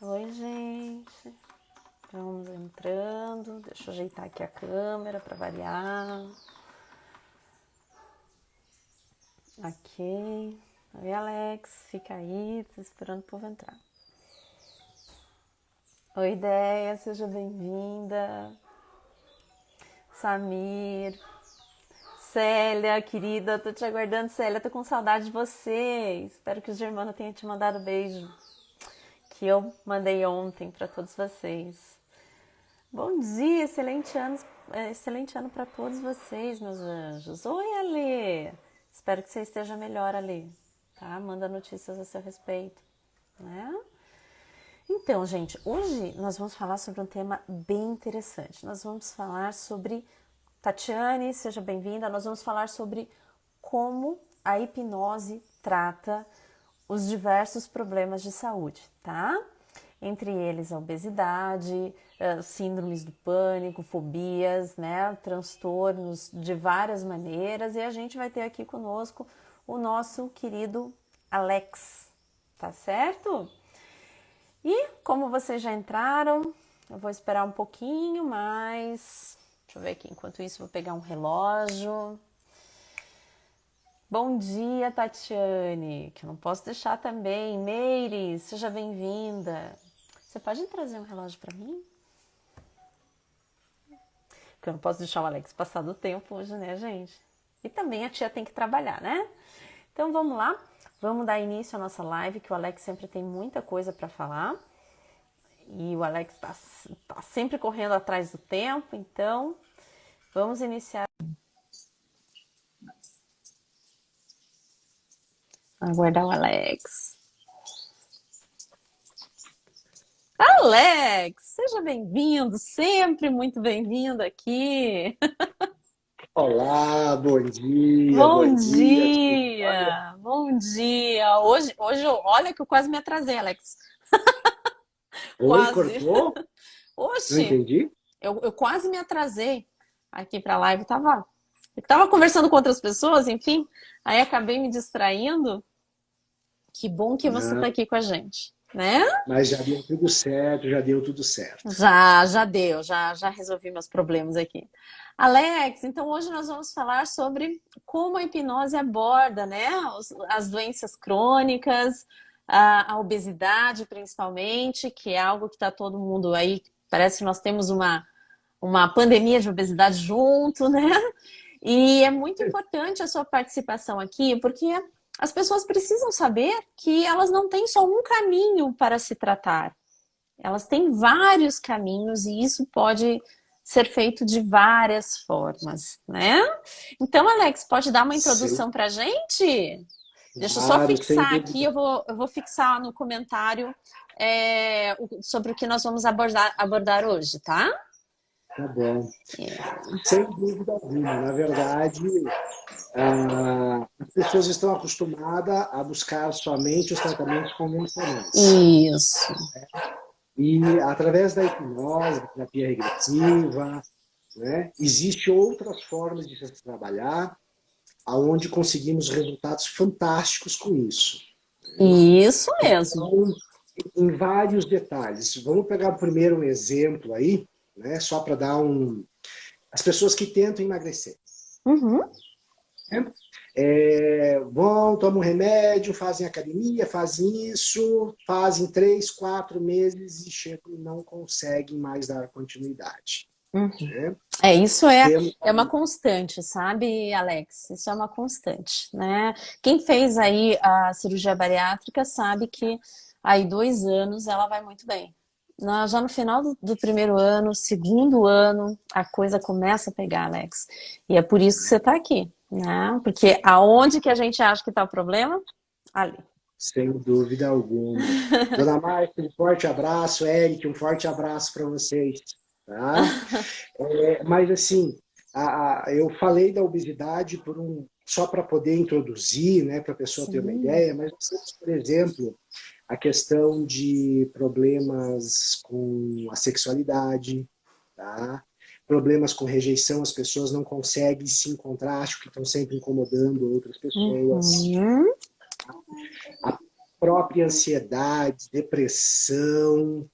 Oi, gente. Vamos entrando. Deixa eu ajeitar aqui a câmera para variar. Ok. Oi, Alex. Fica aí, tô esperando o povo entrar. Oi, Ideia. Seja bem-vinda. Samir. Célia, querida. Tô te aguardando, Célia. Tô com saudade de você. Espero que o Germano tenha te mandado beijo. Que eu mandei ontem para todos vocês. Bom dia, excelente ano para todos vocês, meus anjos. Oi, Alê. Espero que você esteja melhor, Alê. Tá? Manda notícias a seu respeito, né? Então, gente, hoje nós vamos falar sobre um tema bem interessante. Nós vamos falar sobre Tatiane, seja bem-vinda. Nós vamos falar sobre como a hipnose trata os diversos problemas de saúde, tá? Entre eles a obesidade, síndromes do pânico, fobias, né, transtornos de várias maneiras. E a gente vai ter aqui conosco o nosso querido Alex, tá certo? E como vocês já entraram, eu vou esperar um pouquinho mais. Deixa eu ver aqui, enquanto isso vou pegar um relógio. Bom dia, Tatiane, que eu não posso deixar também. Meire, seja bem-vinda. Você pode trazer um relógio para mim? Porque eu não posso deixar o Alex passar do tempo hoje, né, gente? E também a tia tem que trabalhar, né? Então vamos lá, vamos dar início à nossa live, que o Alex sempre tem muita coisa para falar. E o Alex tá sempre correndo atrás do tempo, então vamos iniciar. Aguardar o Alex. Alex, seja bem-vindo, sempre muito bem-vindo aqui. Olá, bom dia, Bom bom dia. Olha, dia, bom dia. Hoje, olha que eu quase me atrasei, Alex. oi, Quase. cortou? Não Oxe, entendi. eu quase me atrasei aqui para a live. Eu tava conversando com outras pessoas, enfim, aí acabei me distraindo. Que bom que você está Não, aqui com a gente, né? mas já deu tudo certo, já deu tudo certo. Já deu, já resolvi meus problemas aqui. Alex, então hoje nós vamos falar sobre como a hipnose aborda, né, as doenças crônicas, a obesidade principalmente, que é algo que está todo mundo aí, parece que nós temos uma pandemia de obesidade junto, né? E é muito importante a sua participação aqui, porque as pessoas precisam saber que elas não têm só um caminho para se tratar. Elas têm vários caminhos e isso pode ser feito de várias formas, né? Então, Alex, pode dar uma Sim, introdução para a gente? Deixa eu só claro, sem fixar aqui, dúvida. eu vou fixar no comentário sobre o que nós vamos abordar hoje, tá? Tá bom. É. Sem dúvida alguma. Na verdade, as pessoas estão acostumadas a buscar somente os tratamentos convencionais. Isso. E através da hipnose, da terapia regressiva, né, existe outras formas de se trabalhar aonde conseguimos resultados fantásticos com isso. Isso mesmo. Então, em vários detalhes. Vamos pegar primeiro um exemplo aí, né, só para dar um... As pessoas que tentam emagrecer. Uhum. Né? Vão, tomam um remédio, fazem academia, fazem isso, fazem 3, 4 meses e chegam e não conseguem mais dar continuidade. Uhum. Né? Isso é, Temos... é uma constante, sabe, Alex? Isso é uma constante, né? Quem fez aí a cirurgia bariátrica sabe que aí 2 anos ela vai muito bem. Já no final do primeiro ano, segundo ano, a coisa começa a pegar, Alex. E é por isso que você está aqui, né? Porque aonde que a gente acha que está o problema? Ali. Sem dúvida alguma. Dona Marta, um forte abraço. Eric, um forte abraço para vocês. Tá? Mas, assim, eu falei da obesidade só para poder introduzir, né, para a pessoa ter uma Sim. ideia, mas, por exemplo, a questão de problemas com a sexualidade, tá? Problemas com rejeição, as pessoas não conseguem se encontrar, acho que estão sempre incomodando outras pessoas. Uhum. A própria ansiedade, depressão,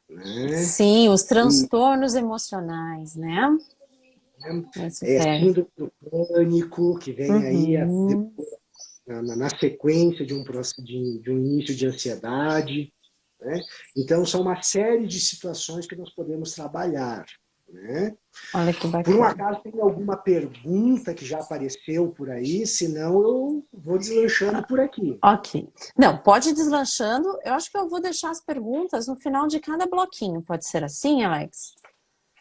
né? Sim, os E transtornos emocionais, né? Esse termo. síndrome do pânico, que vem aí Uhum. na sequência de de um início de ansiedade, né? Então, são uma série de situações que nós podemos trabalhar, né? Olha que Por um bacana. acaso, tem alguma pergunta que já apareceu por aí? Senão, eu vou deslanchando por aqui. Ok. Não, pode ir deslanchando. Eu acho que eu vou deixar as perguntas no final de cada bloquinho. Pode ser assim, Alex?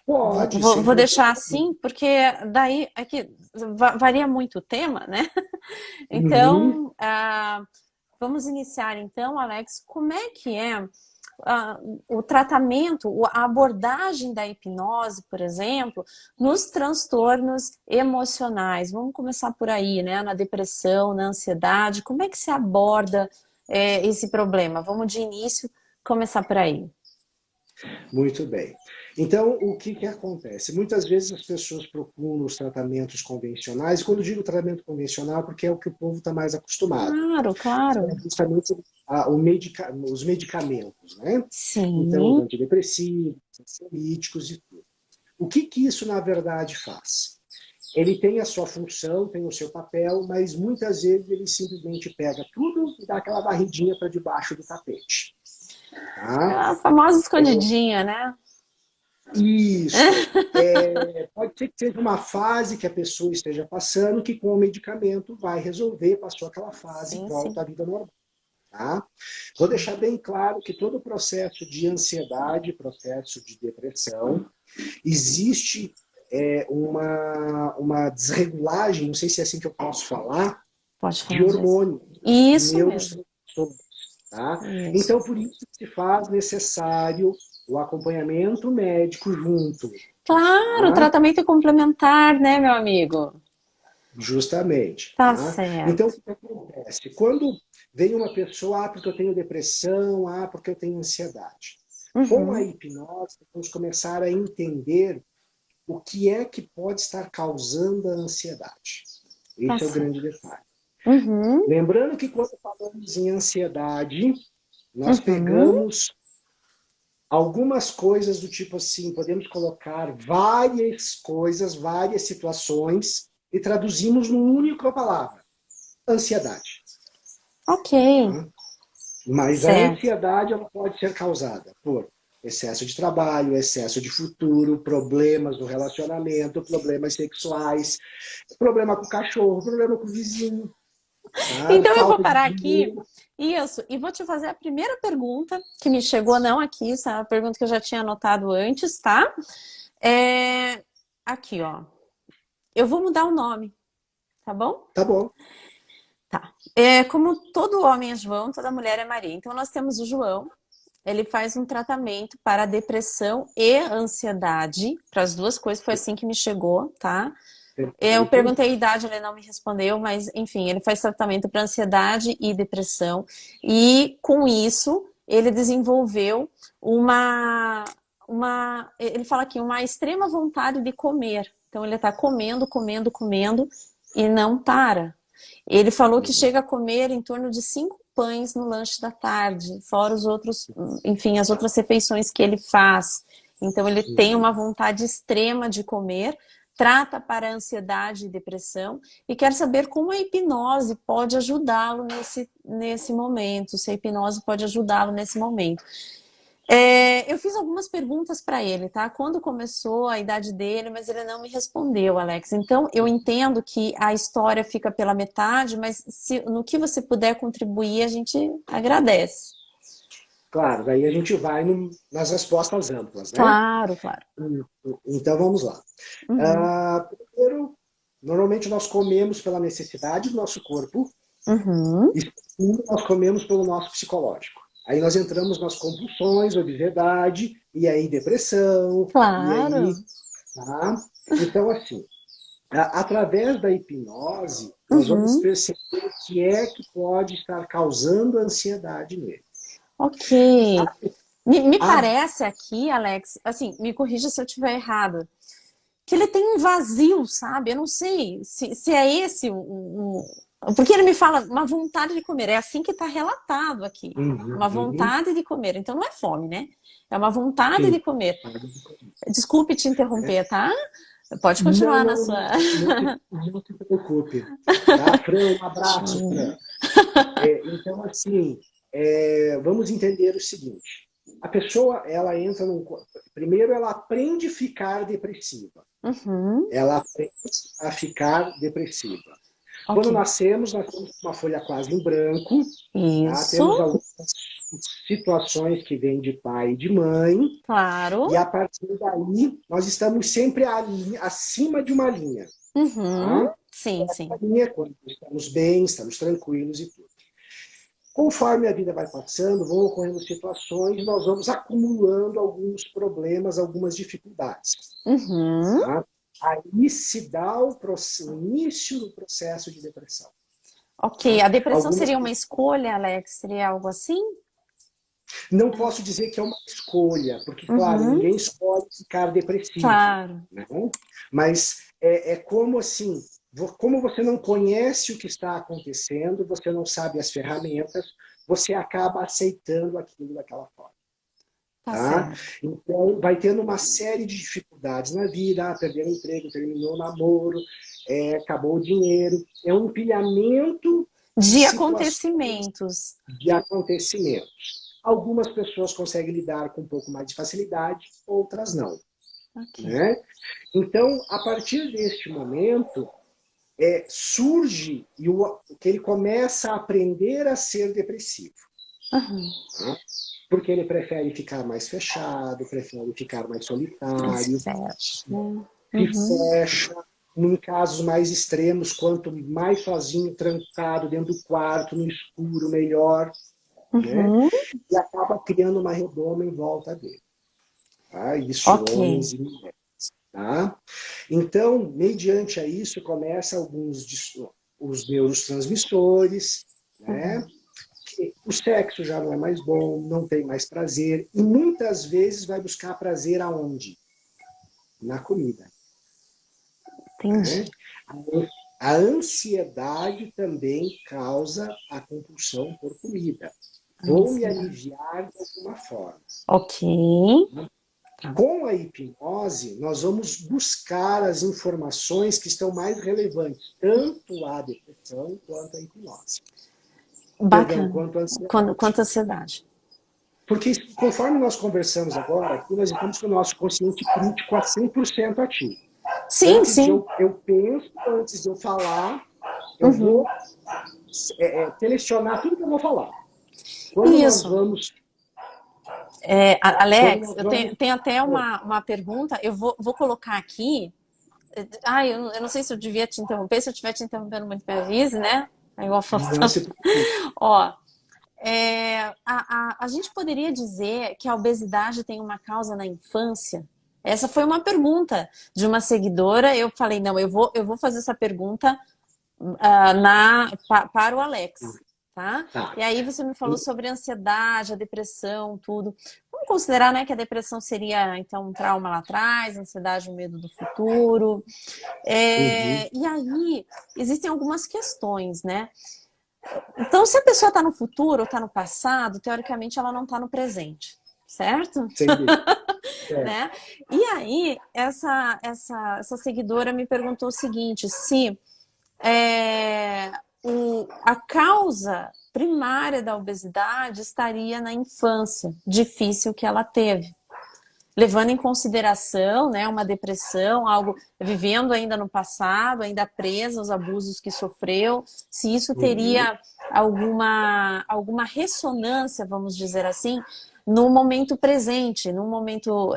Pode, sem Vou problema deixar nenhum. assim, porque daí aqui varia muito o tema, né? Uhum. Então, vamos iniciar então, Alex. Como é que é o tratamento, a abordagem da hipnose, por exemplo, nos transtornos emocionais? Vamos começar por aí, né? Na depressão, na ansiedade. Como é que se aborda esse problema? Vamos de início começar por aí. Muito bem. Então, o que que acontece? Muitas vezes as pessoas procuram os tratamentos convencionais, e quando eu digo tratamento convencional, porque é o que o povo está mais acostumado, Claro, que claro. é justamente os medicamentos, né? Então, os Sim, antidepressivos, ansiolíticos e tudo. O que que isso, na verdade, faz? Ele tem a sua função, tem o seu papel, mas muitas vezes ele simplesmente pega tudo e dá aquela varridinha para debaixo do tapete. é Tá? a famosa escondidinha, né? Isso. Pode ser que seja uma fase que a pessoa esteja passando, que com o medicamento vai resolver, passou aquela fase e Sim, sim. volta à vida normal. Tá? Vou deixar bem claro que todo o processo de ansiedade, processo de depressão, existe uma desregulagem, não sei se é assim que eu posso falar, Pode de falar disso. hormônios, de Isso mesmo. neurotransmissores. Tá? Isso. Então, por isso se faz necessário o acompanhamento médico junto. Claro, Tá? tratamento complementar, né, meu amigo? Justamente. Tá Tá? Então, o certo. que acontece? Quando vem uma pessoa, porque eu tenho depressão, porque eu tenho ansiedade. Com a Uhum. hipnose, vamos começar a entender o que é que pode estar causando a ansiedade. Tá Esse é o grande certo. detalhe. Uhum. Lembrando que quando falamos em ansiedade, nós Uhum. pegamos algumas coisas do tipo assim, podemos colocar várias coisas, várias situações e traduzimos numa única palavra: ansiedade. Ok. Tá? Mas a Certo. ansiedade ela pode ser causada por excesso de trabalho, excesso de futuro, problemas no relacionamento, problemas sexuais, problema com o cachorro, problema com o vizinho, tá? Então eu vou Falta de parar aqui. dinheiro. Isso. E vou te fazer a primeira pergunta que me chegou, não aqui, essa é uma pergunta que eu já tinha anotado antes, tá? É... Aqui, ó. Eu vou mudar o nome, tá bom? Tá bom. Tá. Como todo homem é João, toda mulher é Maria. Então nós temos o João, ele faz um tratamento para depressão e ansiedade, para as duas coisas, foi assim que me chegou, tá? Eu Perfeito. perguntei a idade, ele não me respondeu, mas enfim, ele faz tratamento para ansiedade e depressão, e com isso ele desenvolveu ele fala aqui, uma extrema vontade de comer. Então ele está comendo, comendo, comendo e não para. Ele falou que chega a comer em torno de 5 pães no lanche da tarde, fora os outros, enfim, as outras refeições que ele faz. Então ele tem Uhum. uma vontade extrema de comer, trata para ansiedade e depressão e quer saber como a hipnose pode ajudá-lo nesse momento, se a hipnose pode ajudá-lo nesse momento. Eu fiz algumas perguntas para ele, tá? Quando começou a idade dele, mas ele não me respondeu, Alex. Então, eu entendo que a história fica pela metade, mas no que você puder contribuir, a gente agradece. Claro, daí a gente vai nas respostas amplas, né? Claro, claro. Então vamos lá. Uhum, Primeiro, normalmente nós comemos pela necessidade do nosso corpo uhum, e segundo, nós comemos pelo nosso psicológico. Aí nós entramos nas compulsões, obesidade, e aí depressão, e aí, claro. tá? Então, assim, através da hipnose, nós vamos Uhum, perceber o que é que pode estar causando ansiedade nele. ok. Me A, parece aqui, Alex, assim, me corrija se eu estiver errado, que ele tem um vazio, sabe? Eu não sei se é esse Porque ele me fala uma vontade de comer, é assim que está relatado aqui. Uma Uhum. vontade de comer. Então não é fome, né? É uma vontade Sim. de comer. Desculpe te interromper, tá? Pode Não, continuar na não, sua. não se preocupe. Tá, Fran, um abraço, Fran. Então, assim, vamos entender o seguinte. A pessoa, ela entra num... Primeiro, ela aprende a ficar depressiva. Uhum, Ela aprende a ficar depressiva. ok. Quando nós temos uma folha quase em branco, tá? Isso, Temos algumas situações que vêm de pai e de mãe, e claro. a partir daí nós estamos sempre acima de uma linha. Uhum, Tá? sim, sim. Essa linha é quando estamos bem, estamos tranquilos e tudo. Conforme a vida vai passando, vão ocorrendo situações, nós vamos acumulando alguns problemas, algumas dificuldades. Uhum. Tá? Aí se dá o início do processo de depressão. Ok, Tá? a depressão Algumas seria uma escolha, Alex? Seria algo assim? não posso dizer que é uma escolha, porque, claro, Uhum, ninguém escolhe ficar depressivo, claro. né? Mas é como assim, como você não conhece o que está acontecendo, você não sabe as ferramentas, você acaba aceitando aquilo daquela forma. Tá Tá? certo. Então, vai tendo uma série de dificuldades na vida, perdeu o emprego, terminou o namoro, acabou o dinheiro. É um empilhamento de De situações, acontecimentos. de acontecimentos. Algumas pessoas conseguem lidar com um pouco mais de facilidade, outras não. Ok. Né? Então, a partir deste momento, surge que ele começa a aprender a ser depressivo. Uhum. Tá? Porque ele prefere ficar mais fechado, prefere ficar mais solitário, Fecha, né? se Uhum. fecha. Em casos mais extremos, quanto mais sozinho, trancado dentro do quarto, no escuro, melhor, né? Uhum. E acaba criando uma redoma em volta dele. Tá? Isso, Ok. homens e mulheres. Tá? Então, mediante a isso, começa os neurotransmissores, né? Que o sexo já não é mais bom, não tem mais prazer, e muitas vezes vai buscar prazer aonde? Na comida. Entendi. Né? A ansiedade também causa a compulsão por comida. Vou me Ansiedade. aliviar de alguma forma. Ok. Tá. Com a hipnose, nós vamos buscar as informações que estão mais relevantes, tanto à depressão quanto à hipnose. Perdão, Bacana. quanto à ansiedade. Quanto ansiedade. Porque conforme nós conversamos agora, aqui nós estamos com o nosso consciente crítico a 100% ativo. Sim, sim. Eu penso, antes de eu falar, eu Uhum. vou selecionar tudo que eu vou falar. Quando nós Isso. vamos, quando Alex, nós eu vamos, tenho até uma pergunta. Eu vou colocar aqui. Ai, eu não sei se eu devia te interromper. Se eu estiver te interrompendo muito, me avise, né? É igual a não Faustão. se preocupe. Ó, a gente poderia dizer que a obesidade tem uma causa na infância? Essa foi uma pergunta de uma seguidora. Eu falei, não, eu vou fazer essa pergunta para o Alex, tá? Tá. E aí você me falou sobre a ansiedade, a depressão, tudo. Vamos considerar, né, que a depressão seria, então, um trauma lá atrás, a ansiedade, um medo do futuro. Uhum. E aí, existem algumas questões, né? Então, se a pessoa está no futuro ou está no passado, teoricamente ela não está no presente, certo? Sem dúvida. É. Né? E aí, essa seguidora me perguntou o seguinte: se é, a causa primária da obesidade estaria na infância difícil que ela teve. Levando em consideração, né, uma depressão, algo vivendo ainda no passado, ainda presa aos abusos que sofreu, se isso Uhum. teria alguma ressonância, vamos dizer assim, no momento presente, no momento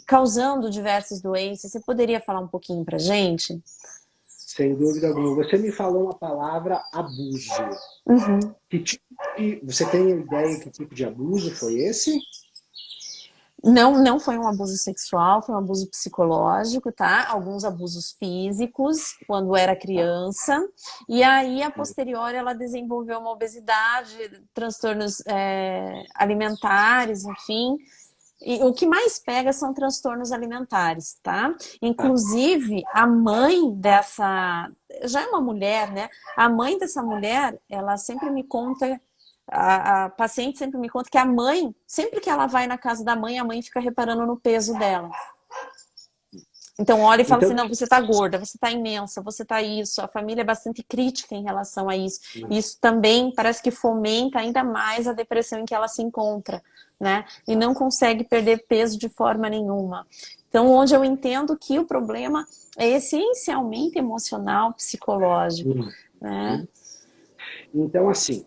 causando diversas doenças. Você poderia falar um pouquinho pra gente? Sem dúvida alguma. Você me falou uma palavra abuso. Uhum. Você tem ideia que tipo de abuso foi esse? Não, não foi um abuso sexual, foi um abuso psicológico, tá? Alguns abusos físicos quando era Tá. criança. E aí, a posteriori, ela desenvolveu uma obesidade, transtornos alimentares, enfim. E o que mais pega são transtornos alimentares, tá? Inclusive, a mãe dessa... Já é uma mulher, né? A mãe dessa mulher, ela sempre me conta... A paciente sempre me conta que a mãe, sempre que ela vai na casa da mãe, a mãe fica reparando no peso dela. Então olha e fala assim, Então, não, você tá gorda, você tá imensa, você tá isso. A família é bastante crítica em relação a isso. Isso também parece que fomenta ainda mais a depressão em que ela se encontra, né? E não consegue perder peso de forma nenhuma. Então, onde eu entendo que o problema é essencialmente emocional, psicológico, né? então, assim,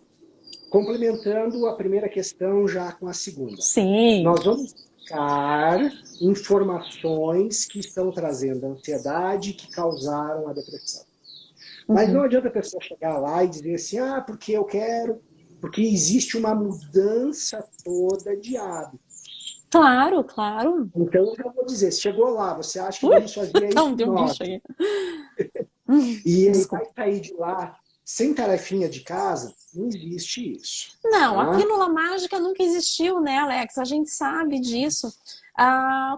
complementando a primeira questão já com a segunda. Sim. Nós vamos buscar informações que estão trazendo a ansiedade que causaram a depressão. Mas não adianta a pessoa chegar lá e dizer assim, ah, porque eu quero, porque existe uma mudança toda de hábito. Claro, claro. Então, eu já vou dizer, chegou lá, você acha que Ui, vamos fazer não, deu um bicho hipnose aí. e aí vai Desculpa. sair de lá sem tarefinha de casa? Não existe isso. Não, a Tá? pílula mágica nunca existiu, né, Alex? A gente sabe disso.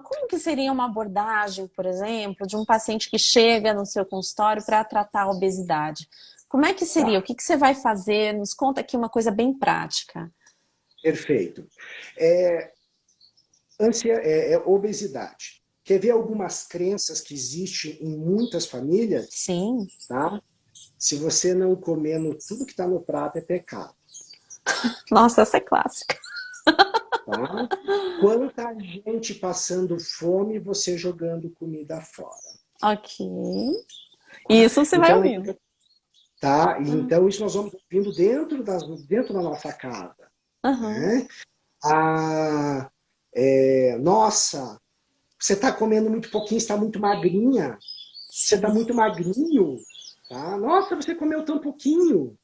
Como que seria uma abordagem, por exemplo, de um paciente que chega no seu consultório para tratar a obesidade? Como é que seria? O Tá, que que você vai fazer? Nos conta aqui uma coisa bem prática. perfeito. Obesidade. Quer ver algumas crenças que existem em muitas famílias? Sim. Tá? Se você não comer tudo que está no prato é pecado. Nossa, essa é clássica. Tá? Quanta gente passando fome e você jogando comida fora. Ok. Isso você vai Então, ouvindo. tá? Então isso nós vamos vindo dentro da nossa casa. Uhum. Né? Nossa, você está comendo muito pouquinho, está muito magrinha. Você está muito magrinho. Tá? Nossa, você comeu tão pouquinho.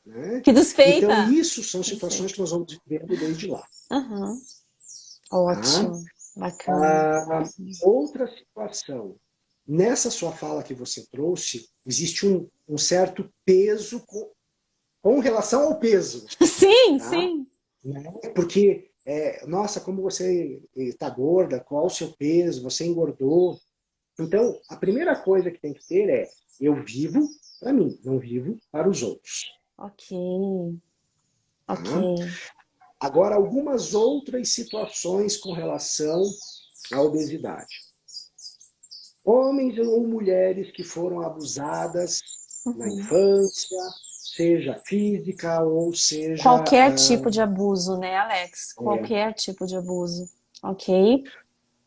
Né? Que Então, desfeita. isso são situações que nós vamos vivendo desde lá. Uhum. Tá? Ótimo. Bacana. Outra situação. Nessa sua fala que você trouxe, existe um certo peso com relação ao peso. Sim, Tá? sim. Né? Porque, nossa, como você está gorda, qual o seu peso, você engordou. Então, a primeira coisa que tem que ter é, eu vivo para mim, não vivo para os outros. Ok. Ok. Tá? Agora, algumas outras situações com relação à obesidade. Homens ou mulheres que foram abusadas na Uhum. infância, seja física ou seja Qualquer tipo de abuso, né, Alex? Qualquer tipo de abuso. Ok?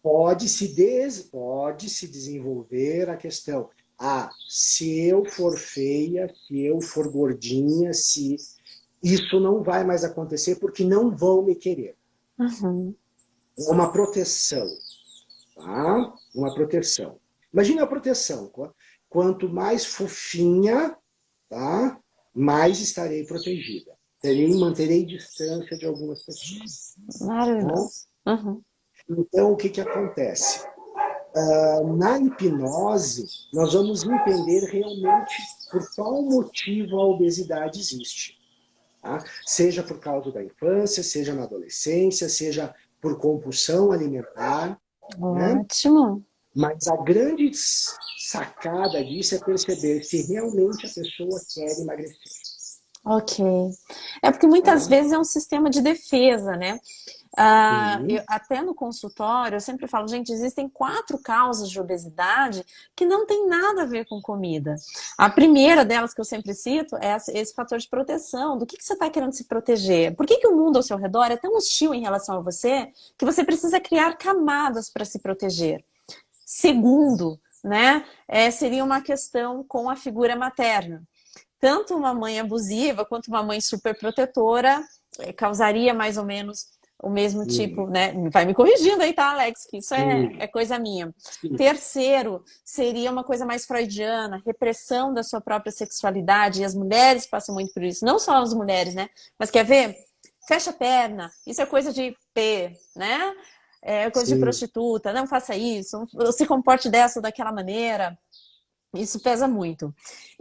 pode se desenvolver a questão. Ah, se eu for feia, se eu for gordinha, se isso não vai mais acontecer porque não vão me querer. Uhum. Uma proteção, tá? Uma proteção. Imagina a proteção. Quanto mais fofinha, tá? Mais estarei protegida. Manterei distância de algumas pessoas. Tá? Maravilhoso. Uhum. Então, o que que acontece? Na hipnose, nós vamos entender realmente por qual motivo a obesidade existe. Tá? Seja por causa da infância, seja na adolescência, seja por compulsão alimentar. Né? Ótimo. Mas a grande sacada disso é perceber se realmente a pessoa quer emagrecer. Ok. É porque muitas Tá? vezes é um sistema de defesa, né? Sim, Até no consultório, eu sempre falo, gente, existem 4 causas de obesidade que não tem nada a ver com comida. A primeira delas que eu sempre cito é esse fator de proteção. Do que você está querendo se proteger? Por que o mundo ao seu redor é tão hostil em relação a você que você precisa criar camadas para se proteger? Segundo, né, seria uma questão com a figura materna. Tanto uma mãe abusiva quanto uma mãe superprotetora causaria mais ou menos o mesmo tipo, sim, né? Vai me corrigindo aí, tá, Alex? Que isso é sim, coisa minha. sim. Terceiro, seria uma coisa mais freudiana, repressão da sua própria sexualidade, e as mulheres passam muito por isso, não só as mulheres, né? Mas quer ver? Fecha a perna, isso é coisa de P, né? É coisa de Sim. prostituta, não faça isso, se comporte dessa ou daquela maneira. Isso pesa muito.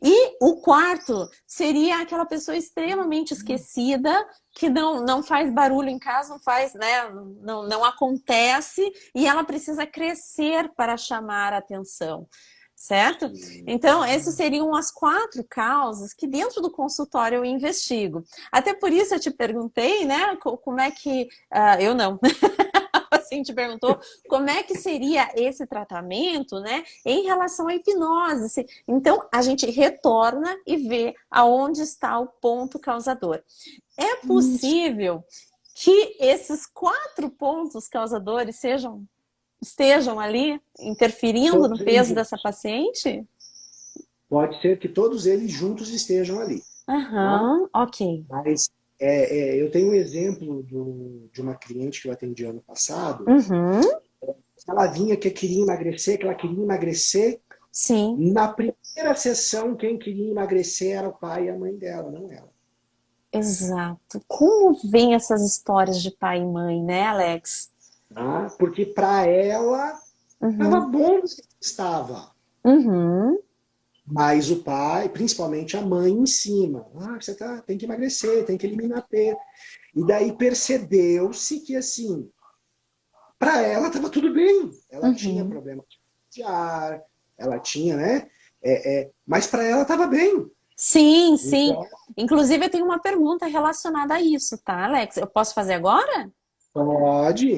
E o quarto seria aquela pessoa extremamente esquecida, que não faz barulho em casa, não faz, né? Não acontece, e ela precisa crescer para chamar a atenção, certo? Então, essas seriam as 4 causas que dentro do consultório eu investigo. Até por isso eu te perguntei, né? Como é que. Eu não. Paciente perguntou como é que seria esse tratamento, né, em relação à hipnose. Então, a gente retorna e vê aonde está o ponto causador. É Isso. possível que esses 4 pontos causadores estejam ali interferindo no Todos eles peso dessa juntos. paciente? Pode ser que todos eles juntos estejam ali. Tá? Aham, ok. Mas eu tenho um exemplo de uma cliente que eu atendi ano passado. Uhum, Ela vinha que queria emagrecer, que ela queria emagrecer. sim, Na primeira sessão, quem queria emagrecer era o pai e a mãe dela, não ela. exato. Como vem essas histórias de pai e mãe, né, Alex? Tá? Porque para ela estava Uhum, bom do que estava. uhum, Mas o pai, principalmente a mãe, em cima. Você tem que emagrecer, tem que eliminar peso. E daí percebeu-se que, assim, para ela estava tudo bem. Ela tinha uhum. problema de ar, ela tinha, né? Mas para ela estava bem. Sim, sim. Então, Inclusive, eu tenho uma pergunta relacionada a isso, tá, Alex? Eu posso fazer agora? pode.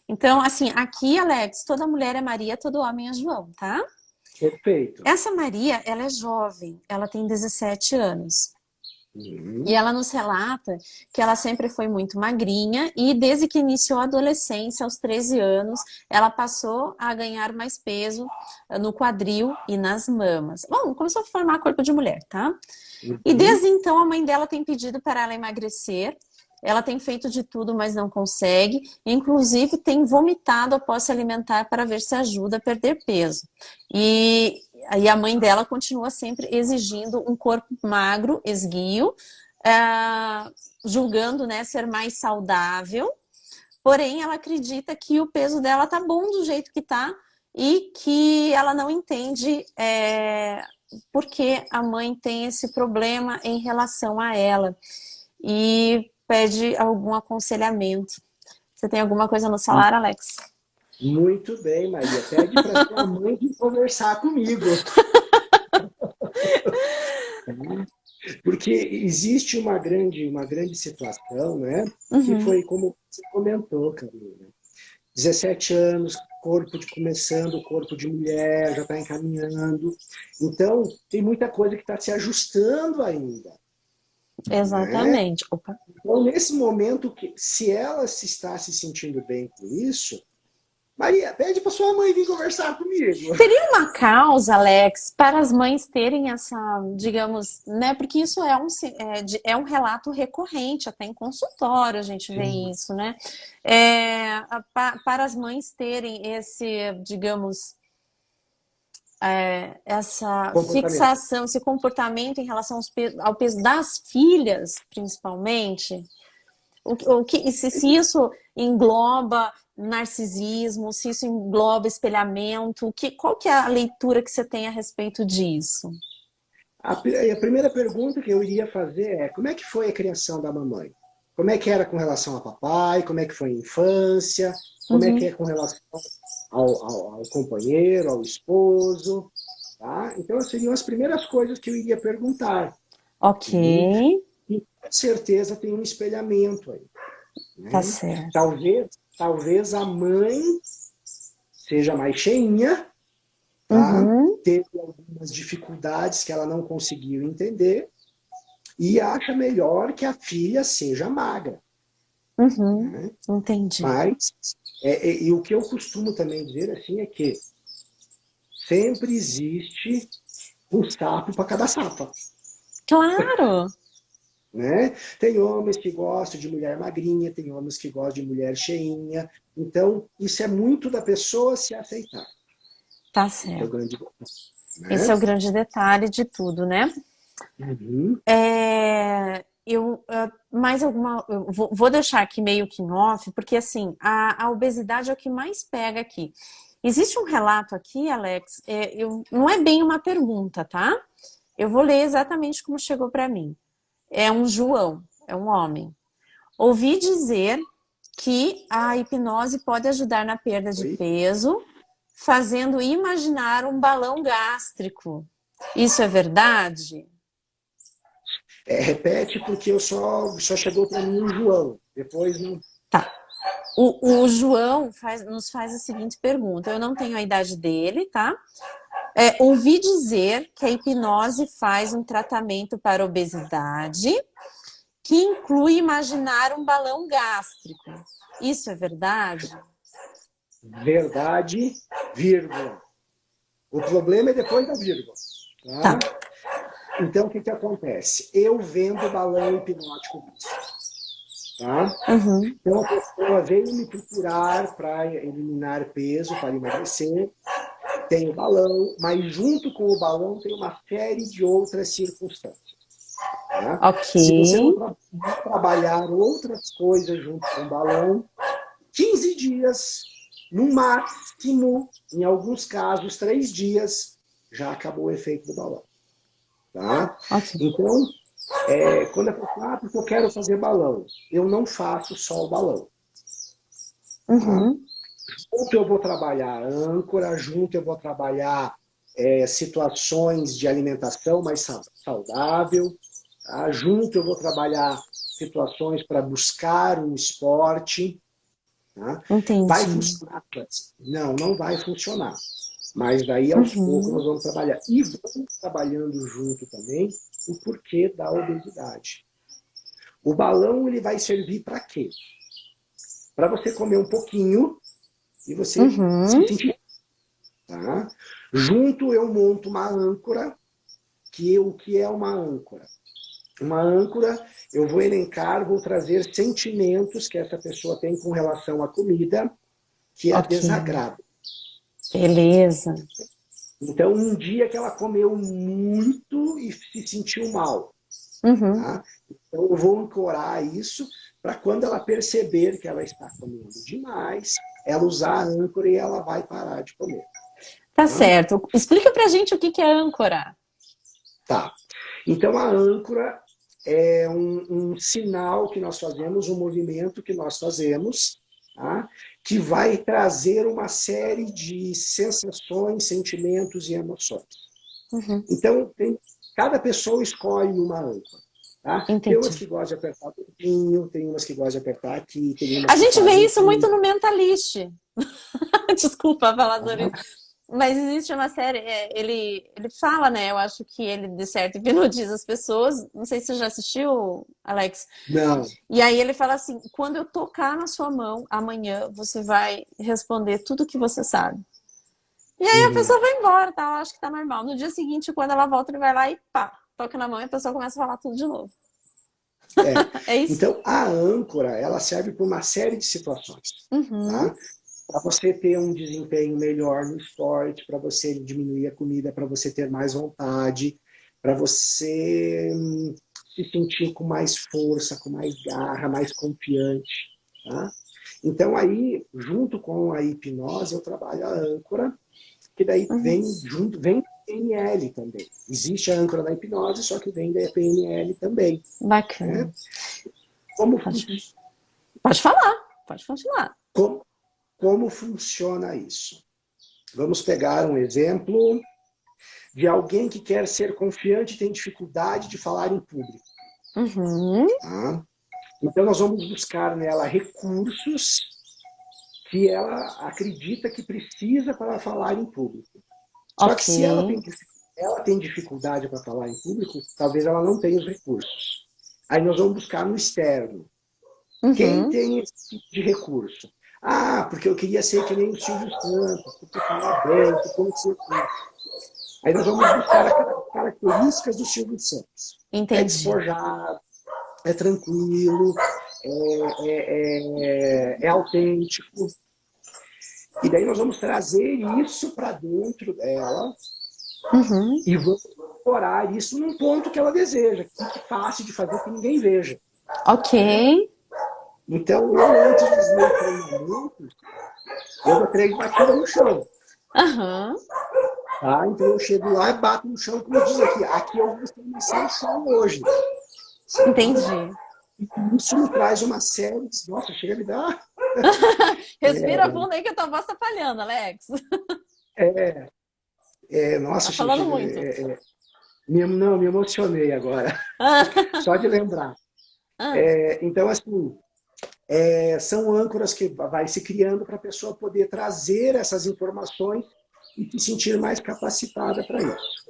Então, assim, aqui, Alex, toda mulher é Maria, todo homem é João, tá? Perfeito. Essa Maria, ela é jovem, ela tem 17 anos. E Uhum. ela nos relata que ela sempre foi muito magrinha e desde que iniciou a adolescência, aos 13 anos, ela passou a ganhar mais peso no quadril e nas mamas. Bom, começou a formar corpo de mulher, tá? E Uhum. desde então a mãe dela tem pedido para ela emagrecer. Ela tem feito de tudo, mas não consegue. Inclusive tem vomitado após se alimentar para ver se ajuda a perder peso. E aí a mãe dela continua sempre exigindo um corpo magro, esguio, ah, julgando, né, ser mais saudável. Porém, ela acredita que o peso dela tá bom do jeito que tá e que ela não entende por que a mãe tem esse problema em relação a ela e pede algum aconselhamento. Você tem alguma coisa no salário, Alex? Muito bem, Maria. Pede para sua mãe vir conversar comigo. Porque existe uma grande situação, né? Que Uhum. foi como você comentou, Carolina. 17 anos, começando, corpo de mulher, já está encaminhando. Então, tem muita coisa que está se ajustando ainda, né? Exatamente. Opa. Então, nesse momento, se ela se está se sentindo bem com isso, Maria, pede para sua mãe vir conversar comigo. Teria uma causa, Alex, para as mães terem essa, digamos, né? Porque isso é um relato recorrente, até em consultório a gente vê Sim. isso, né? Para as mães terem esse, digamos, essa Comportamento. fixação, esse comportamento em relação ao peso das filhas, principalmente. Se isso engloba narcisismo, se isso engloba espelhamento, qual que é a leitura que você tem a respeito disso? A primeira pergunta que eu iria fazer é: como é que foi a criação da mamãe? Como é que era com relação ao papai? Como é que foi a infância? Como é que Uhum. é com relação ao companheiro, ao esposo? Tá? Então, seriam as primeiras coisas que eu iria perguntar. Ok, Uhum. E com certeza tem um espelhamento aí. tá Né? certo. Talvez a mãe seja mais cheinha, tá? Uhum, Teve algumas dificuldades que ela não conseguiu entender e acha melhor que a filha seja magra. uhum, Né? entendi. Mas, e o que eu costumo também dizer assim é que sempre existe um sapo para cada sapa. Claro, Né? Tem homens que gostam de mulher magrinha, tem homens que gostam de mulher cheinha. Então, isso é muito da pessoa se aceitar. tá Esse é o certo. grande. Esse é Né? o grande detalhe de tudo, né? Uhum. Mais alguma. Eu vou deixar aqui meio que em off, porque assim, a obesidade é o que mais pega aqui. Existe um relato aqui, Alex, não é bem uma pergunta, tá? Eu vou ler exatamente como chegou para mim. É um João, é um homem. Ouvi dizer que a hipnose pode ajudar na perda de Oi? peso, fazendo imaginar um balão gástrico. Isso é verdade? Repete, porque só chegou para mim o João. Depois não. Tá. O João nos faz a seguinte pergunta. Eu não tenho a idade dele, tá? Ouvi dizer que a hipnose faz um tratamento para obesidade que inclui imaginar um balão gástrico. Isso é verdade? Verdade, vírgula. O problema é depois da vírgula. Tá. Tá? Então, o que acontece? Eu vendo balão hipnótico. Tá? Uhum. Então, a pessoa veio me procurar para eliminar peso, para emagrecer. Tem o balão, mas junto com o balão tem uma série de outras circunstâncias. Tá? Ok. Se você não trabalhar outras coisas junto com o balão, 15 dias, no máximo, em alguns casos, 3 dias, já acabou o efeito do balão. Tá? Ok. Então, quando a pessoa porque eu quero fazer balão, eu não faço só o balão. Tá? Uhum. Junto eu vou trabalhar âncora, junto eu vou trabalhar situações de alimentação mais saudável, tá? Junto eu vou trabalhar situações para buscar um esporte. Tá? Vai Entendi. funcionar? Não, não vai funcionar. Mas daí aos poucos Uhum. nós vamos trabalhar. E vamos trabalhando junto também o porquê da obesidade. O balão ele vai servir para quê? Para você comer um pouquinho e você se Uhum. sentir. Tá? Junto eu monto uma âncora, o que é uma âncora? Uma âncora, eu vou elencar, vou trazer sentimentos que essa pessoa tem com relação à comida, que é Ok. desagrado. Beleza. Então, um dia que ela comeu muito e se sentiu mal. Uhum. Tá? Então, eu vou ancorar isso para quando ela perceber que ela está comendo demais, ela usar a âncora e ela vai parar de comer. Tá Tá? certo. Explica pra gente o que é âncora. Tá. Então, a âncora é um sinal que nós fazemos, um movimento que nós fazemos, tá? Que vai trazer uma série de sensações, sentimentos e emoções. Uhum. Então, cada pessoa escolhe uma âncora. Tá? Tem umas Entendi. que gostam de apertar o dedinho, tem umas que gostam de apertar aqui, tem umas A que gente vê fazem isso muito assim. no Mentalist. Desculpa falar sobre Tá? isso. Mas existe uma série, ele fala, né? Eu acho que ele, de certo, hipnotiza as pessoas. Não sei se você já assistiu, Alex. Não. E aí ele fala assim: quando eu tocar na sua mão, amanhã você vai responder tudo o que você sabe. E aí a Uhum. pessoa vai embora, tá? Ela acha que tá normal. No dia seguinte, quando ela volta, ele vai lá e pá, toca na mão e a pessoa começa a falar tudo de novo. É. É isso? Então, a âncora, ela serve para uma série de situações. Uhum. Tá? Para você ter um desempenho melhor no esporte, para você diminuir a comida, para você ter mais vontade, para você se sentir com mais força, com mais garra, mais confiante. Tá? Então, aí, junto com a hipnose, eu trabalho a âncora, que daí Uhum. vem junto, vem PNL também. Existe a âncora da hipnose, só que vem da PNL também. Né? Bacana. Como, Pode, pode falar, pode continuar. como, como funciona isso? Vamos pegar um exemplo de alguém que quer ser confiante e tem dificuldade de falar em público. Uhum. Tá? Então, nós vamos buscar nela recursos que ela acredita que precisa para falar em público. Só que Ok. se ela tem dificuldade para falar em público, talvez ela não tenha os recursos. Aí nós vamos buscar no externo. Quem Uhum. tem esse tipo de recurso? Ah, porque eu queria ser que nem o Silvio Santos, porque fala bem, porque não sei o quê. Aí nós vamos buscar as características do Silvio Santos. É Entendi. despojado, é tranquilo, é autêntico. E daí nós vamos trazer isso para dentro dela Uhum. e vamos explorar isso num ponto que ela deseja, que fique fácil de fazer, que ninguém veja. Ok. Né? Então, eu, antes dos meus treinamentos, Eu dou 3 batidas no chão. Aham. Tá? Então eu chego lá e bato no chão, como diz aqui. Aqui eu vou estremecer o chão hoje. Entendi. Isso me traz uma série de... Nossa, chega a me dar... Respira fundo aí que a tua voz tá falhando, Alex. Nossa, Tá falando muito. não, me emocionei agora. Só de lembrar. Ah, Então, assim, são âncoras que vai se criando para a pessoa poder trazer essas informações e se sentir mais capacitada para isso.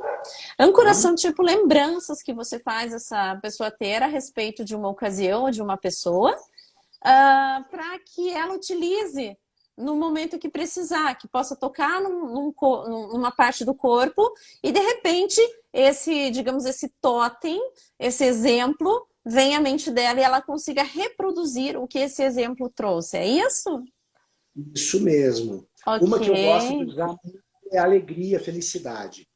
âncoras Tá? são tipo lembranças que você faz essa pessoa ter a respeito de uma ocasião ou de uma pessoa, para que ela utilize no momento que precisar, que possa tocar numa parte do corpo e de repente esse, digamos, esse totem, esse exemplo, vem à mente dela e ela consiga reproduzir o que esse exemplo trouxe. É isso? Isso mesmo. Ok. Uma que eu gosto de usar muito é a alegria, a felicidade.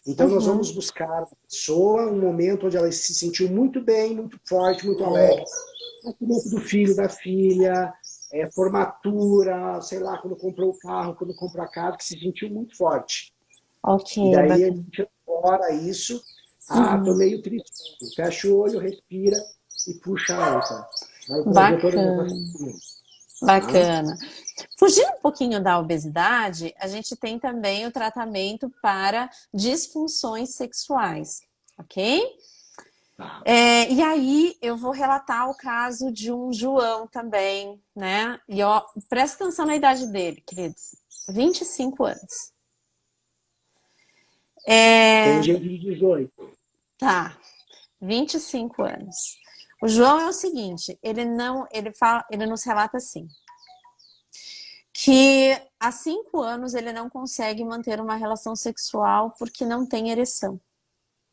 Então, nós vamos Uhum. buscar a pessoa um momento onde ela se sentiu muito bem, muito forte, muito alegre. Nascimento do filho, da filha, formatura, sei lá, quando comprou o carro, quando comprou a casa, que se sentiu muito forte. Ok, E daí a bacana. gente fora isso. Ah, tô Uhum. meio triste. Fecha o olho, respira e puxa a âncora. Vai trazer todas essas Bacana. coisas. Tá? Bacana. Fugindo um pouquinho da obesidade, a gente tem também o tratamento para disfunções sexuais, ok? Tá. E aí eu vou relatar o caso de um João também, né? E ó, presta atenção na idade dele, queridos. 25 anos. Tem É, gente de 18. tá, 25 anos. O João é o seguinte, ele nos relata assim, que há 5 anos ele não consegue manter uma relação sexual porque não tem ereção.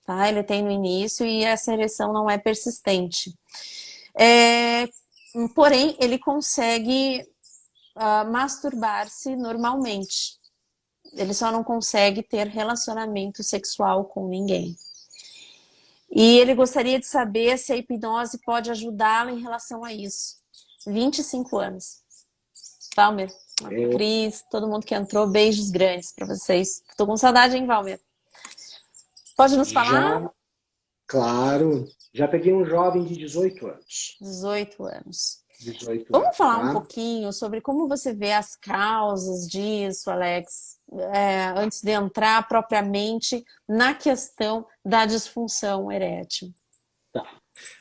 Tá? Ele tem no início e essa ereção não é persistente. É, porém, ele consegue masturbar-se normalmente. Ele só não consegue ter relacionamento sexual com ninguém. E ele gostaria de saber se a hipnose pode ajudá-lo em relação a isso. 25 anos. Valmer, É, Cris, todo mundo que entrou, beijos grandes para vocês. Tô com saudade, hein, Valmer? Pode nos falar? já, claro, já peguei um jovem de 18 anos. 18 anos. 18 Vamos anos, falar um tá? pouquinho sobre como você vê as causas disso, Alex, antes de entrar propriamente na questão da disfunção erétil.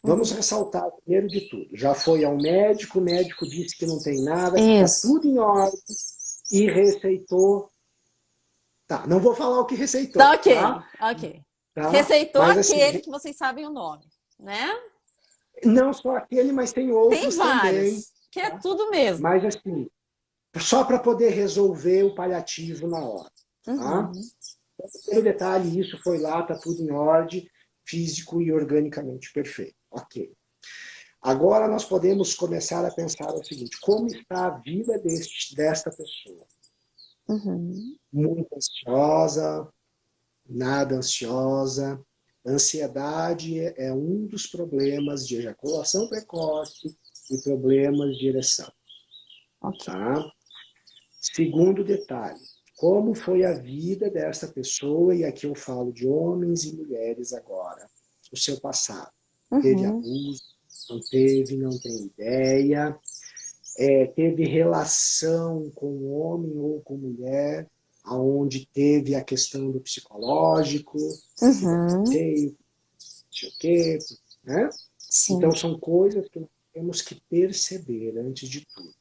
Vamos Uhum. ressaltar primeiro de tudo. Já foi ao médico, o médico disse que não tem nada, que está Isso. tudo em ordem e receitou. Tá, não vou falar o que Tá, receitou, ok, tá? ok. Tá? Receitou Mas assim, aquele que vocês sabem o nome, né? não só aquele, mas tem Tem outros também, vários, que é tá? tudo mesmo. Mas assim, só para poder resolver o paliativo na hora, tá? Uhum. Pelo detalhe, isso foi lá, tá tudo em ordem, físico e organicamente perfeito. Ok. Agora nós podemos começar a pensar o seguinte: como está a vida desta pessoa? Uhum. Muito ansiosa, nada ansiosa. Ansiedade é um dos problemas de ejaculação precoce e problemas de ereção. Ok. Tá? Segundo detalhe, como foi a vida dessa pessoa, e aqui eu falo de homens e mulheres agora, o seu passado. Teve Uhum. abuso, não teve, não tem ideia, teve relação com homem ou com mulher, aonde teve a questão do psicológico, que Uhum. sei o quê, né? Sim, Então são coisas que nós temos que perceber antes de tudo. Tá?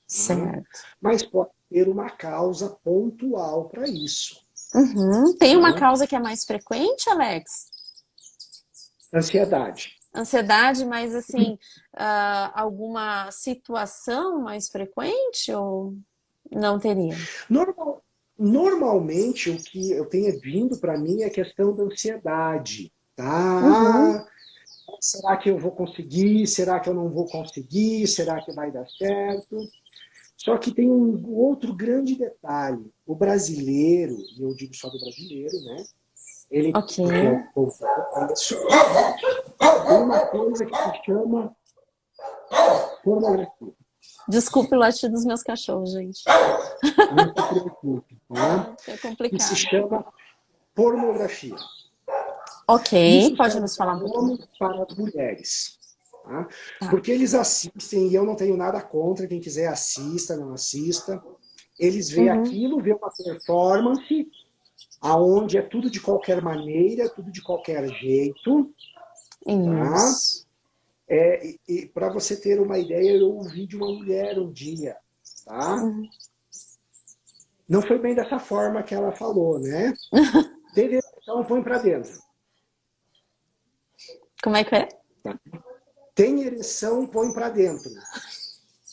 certo. Mas pode ter uma causa pontual para isso. Uhum. Tem uma Tá? causa que é mais frequente, Alex? Ansiedade. Ansiedade, mas assim, alguma situação mais frequente ou não teria? Normal, normalmente, o que eu tenho vindo para mim é a questão da ansiedade. Uhum. Tá? Será que eu vou conseguir? Será que eu não vou conseguir? Será que vai dar certo? Só que tem um outro grande detalhe. O brasileiro, e eu digo só do brasileiro, né? Ele, Ok. porque é o povo isso, tem uma coisa que se chama pornografia. Desculpe o latido dos meus cachorros, gente. não se preocupe, tá? É Que se complicado. chama pornografia. Ok, Isso pode serve nos falar para um pouquinho? homens e para mulheres. Tá? Tá. Porque eles assistem, e eu não tenho nada contra, quem quiser assista, não assista. Eles veem Uhum. aquilo, vê uma performance, aonde é tudo de qualquer maneira, tudo de qualquer jeito. Tá? Isso. E para você ter uma ideia, eu ouvi de uma mulher um dia. Tá? Uhum. Não foi bem dessa forma que ela falou, né? Teve ereção, põe para dentro. Como é que é? Tá? Tem ereção, põe para dentro.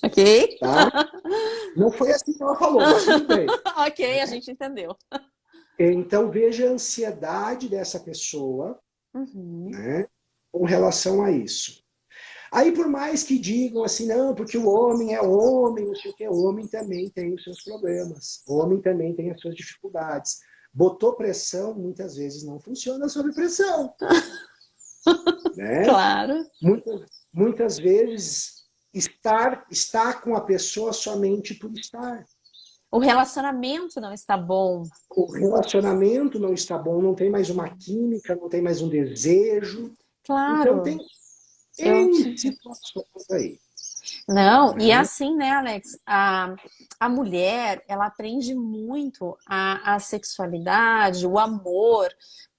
Ok. Tá? Não foi assim que ela falou, mas tudo bem. Ok, a gente entendeu. Então veja a ansiedade dessa pessoa, Uhum. né, com relação a isso. Aí por mais que digam assim, não, porque o homem é homem, não sei o que, o homem também tem os seus problemas, o homem também tem as suas dificuldades. Botou pressão, muitas vezes não funciona sob pressão, né? Claro. Muitas vezes estar com a pessoa somente por estar. O relacionamento não está bom. O relacionamento não está bom, não tem mais uma química, não tem mais um desejo. Então Claro. tem Eu N situações aí. Não, e é Né? assim, né, Alex? A mulher, ela aprende muito a sexualidade, o amor,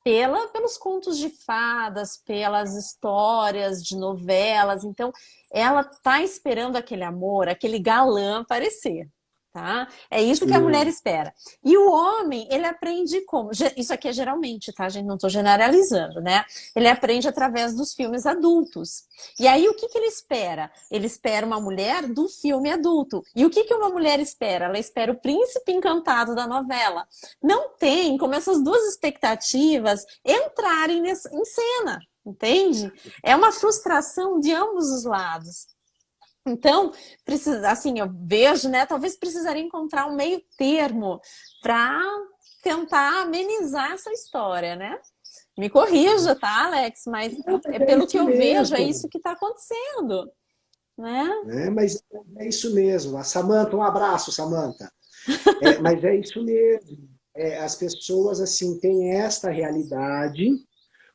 pelos contos de fadas, pelas histórias de novelas. Então, ela tá esperando aquele amor, aquele galã aparecer. Tá? É isso que a mulher Sim. espera. E o homem, ele aprende como? Isso aqui é geralmente, tá, gente? Não estou generalizando, né? Ele aprende através dos filmes adultos. E aí, o que que ele espera? Ele espera uma mulher do filme adulto. E o que que uma mulher espera? Ela espera o príncipe encantado da novela. Não tem como essas duas expectativas entrarem em cena, entende? É uma frustração de ambos os lados. Então, precisa, assim, eu vejo, né? Talvez precisaria encontrar um meio termo para tentar amenizar essa história, né? Me corrija, tá, Alex? Mas Não, é mas é pelo que isso eu vejo, é mesmo. isso que está acontecendo, né? Né? Mas é isso mesmo. A Samanta, um abraço, Samanta. Mas é isso mesmo. As pessoas assim têm esta realidade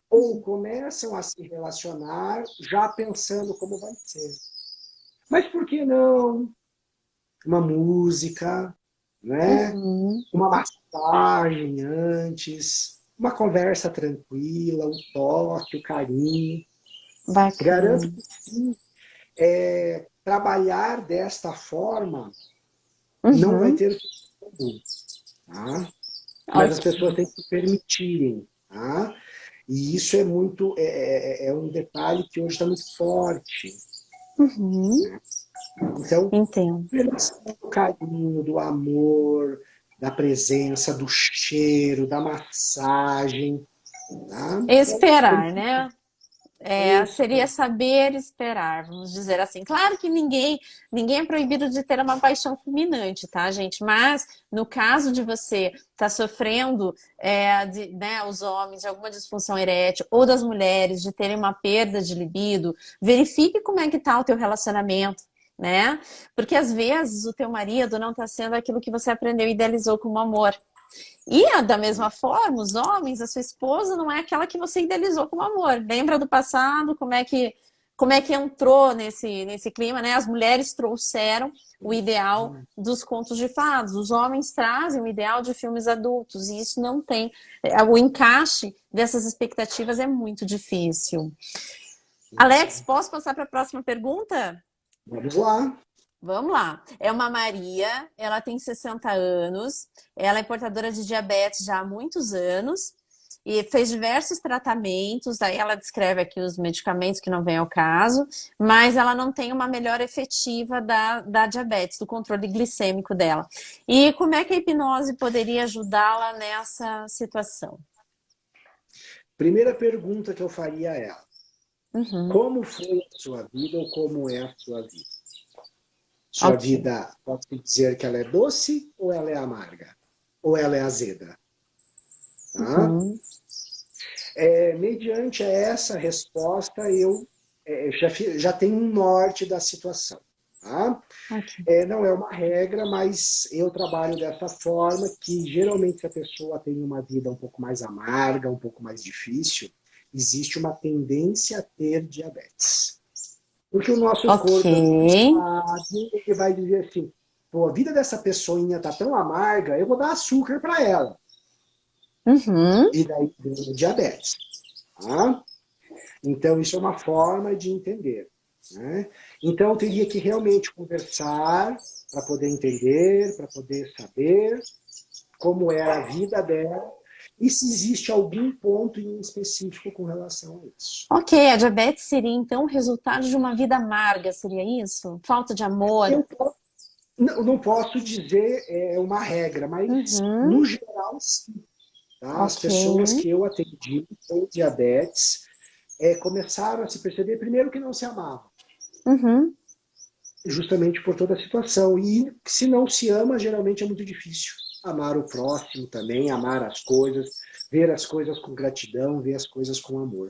ou começam a se relacionar já pensando como vai ser. Mas por que não uma música, né? Uhum, Uma massagem antes, uma conversa tranquila, o toque, o carinho. Garanto bacana. que sim, trabalhar desta forma não vai Uhum, ter como, tá? Mas as pessoas ok. têm que se permitirem, tá? E isso é muito, é um detalhe que hoje está muito forte. Uhum, Então, entendo. do carinho, do amor, da presença, do cheiro, da massagem, tá? Esperar, né? É isso. Seria saber esperar, vamos dizer assim. Claro que ninguém é proibido de ter uma paixão fulminante, tá, gente? Mas no caso de você estar sofrendo, né, os homens de alguma disfunção erétil ou das mulheres de terem uma perda de libido, verifique como é que tá o teu relacionamento. Né? Porque às vezes o teu marido não está sendo aquilo que você aprendeu e idealizou como amor. E da mesma forma, os homens, a sua esposa não é aquela que você idealizou como amor. Lembra do passado, como é que entrou nesse clima, né? As mulheres trouxeram o ideal dos contos de fadas, os homens trazem o ideal de filmes adultos, e isso não tem. O encaixe dessas expectativas é muito difícil. Alex, posso passar para a próxima pergunta? Vamos lá. Vamos lá. É uma Maria, ela tem 60 anos, ela é portadora de diabetes já há muitos anos e fez diversos tratamentos. Aí ela descreve aqui os medicamentos que não vem ao caso, mas ela não tem uma melhora efetiva da diabetes, do controle glicêmico dela. E como é que a hipnose poderia ajudá-la nessa situação? Primeira pergunta que eu faria é: Uhum, como foi a sua vida ou como é a sua vida? Sua ok. vida, pode dizer que ela é doce ou ela é amarga? Ou ela é azeda? Tá? Uhum, Mediante essa resposta, eu já tenho um norte da situação. tá? Ok. Não é uma regra, mas eu trabalho dessa forma que geralmente se a pessoa tem uma vida um pouco mais amarga, um pouco mais difícil, existe uma tendência a ter diabetes. Porque o nosso Ok. corpo é muito sábio, ele vai dizer assim, pô, a vida dessa pessoinha tá tão amarga, eu vou dar açúcar para ela. Uhum. E daí vem o diabetes. Tá? Então, isso é uma forma de entender. Né? Então, eu teria que realmente conversar para poder entender, para poder saber como era a vida dela e se existe algum ponto em específico com relação a isso. Ok, a diabetes seria então o resultado de uma vida amarga, seria isso? Falta de amor? Eu não posso dizer uma regra, mas Uhum. no geral, sim. Tá? As Ok. pessoas que eu atendi com diabetes começaram a se perceber, primeiro, que não se amavam, Uhum. justamente por toda a situação. E se não se ama, geralmente é muito difícil amar o próximo também, amar as coisas, ver as coisas com gratidão, ver as coisas com amor.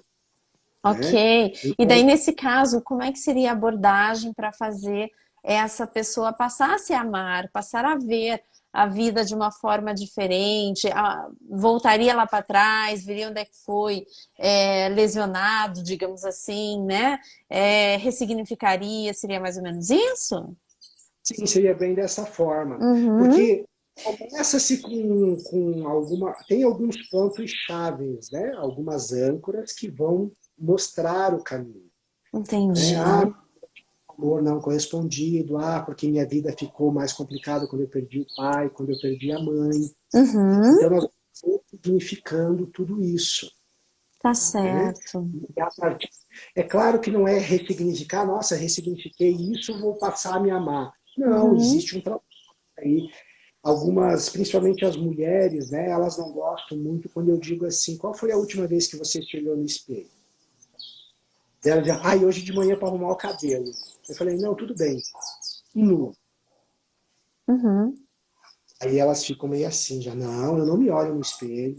Né? Ok. E daí, Então, nesse caso, como é que seria a abordagem para fazer essa pessoa passar a se amar, passar a ver a vida de uma forma diferente? Voltaria lá para trás, veria onde é que foi lesionado, digamos assim, né? Ressignificaria, seria mais ou menos isso? sim, seria bem dessa forma. Uhum. Porque começa-se com alguma. Tem alguns pontos chaves, né? Algumas âncoras que vão mostrar o caminho. Né? Entendi. Amor não correspondido, porque minha vida ficou mais complicada quando eu perdi o pai, quando eu perdi a mãe. Uhum. Então, nós vamos significando tudo isso. Tá Né? certo. E a partir... É claro que não é ressignificar, nossa, ressignifiquei isso, vou passar a me amar. Não, Uhum. existe um trabalho aí. Algumas, principalmente as mulheres, né, elas não gostam muito quando eu digo assim, qual foi a última vez que você se olhou no espelho? Ela diz, hoje de manhã para arrumar o cabelo. Eu falei, não, tudo bem. E nu? Uhum. Aí elas ficam meio assim, já, não, eu não me olho no espelho.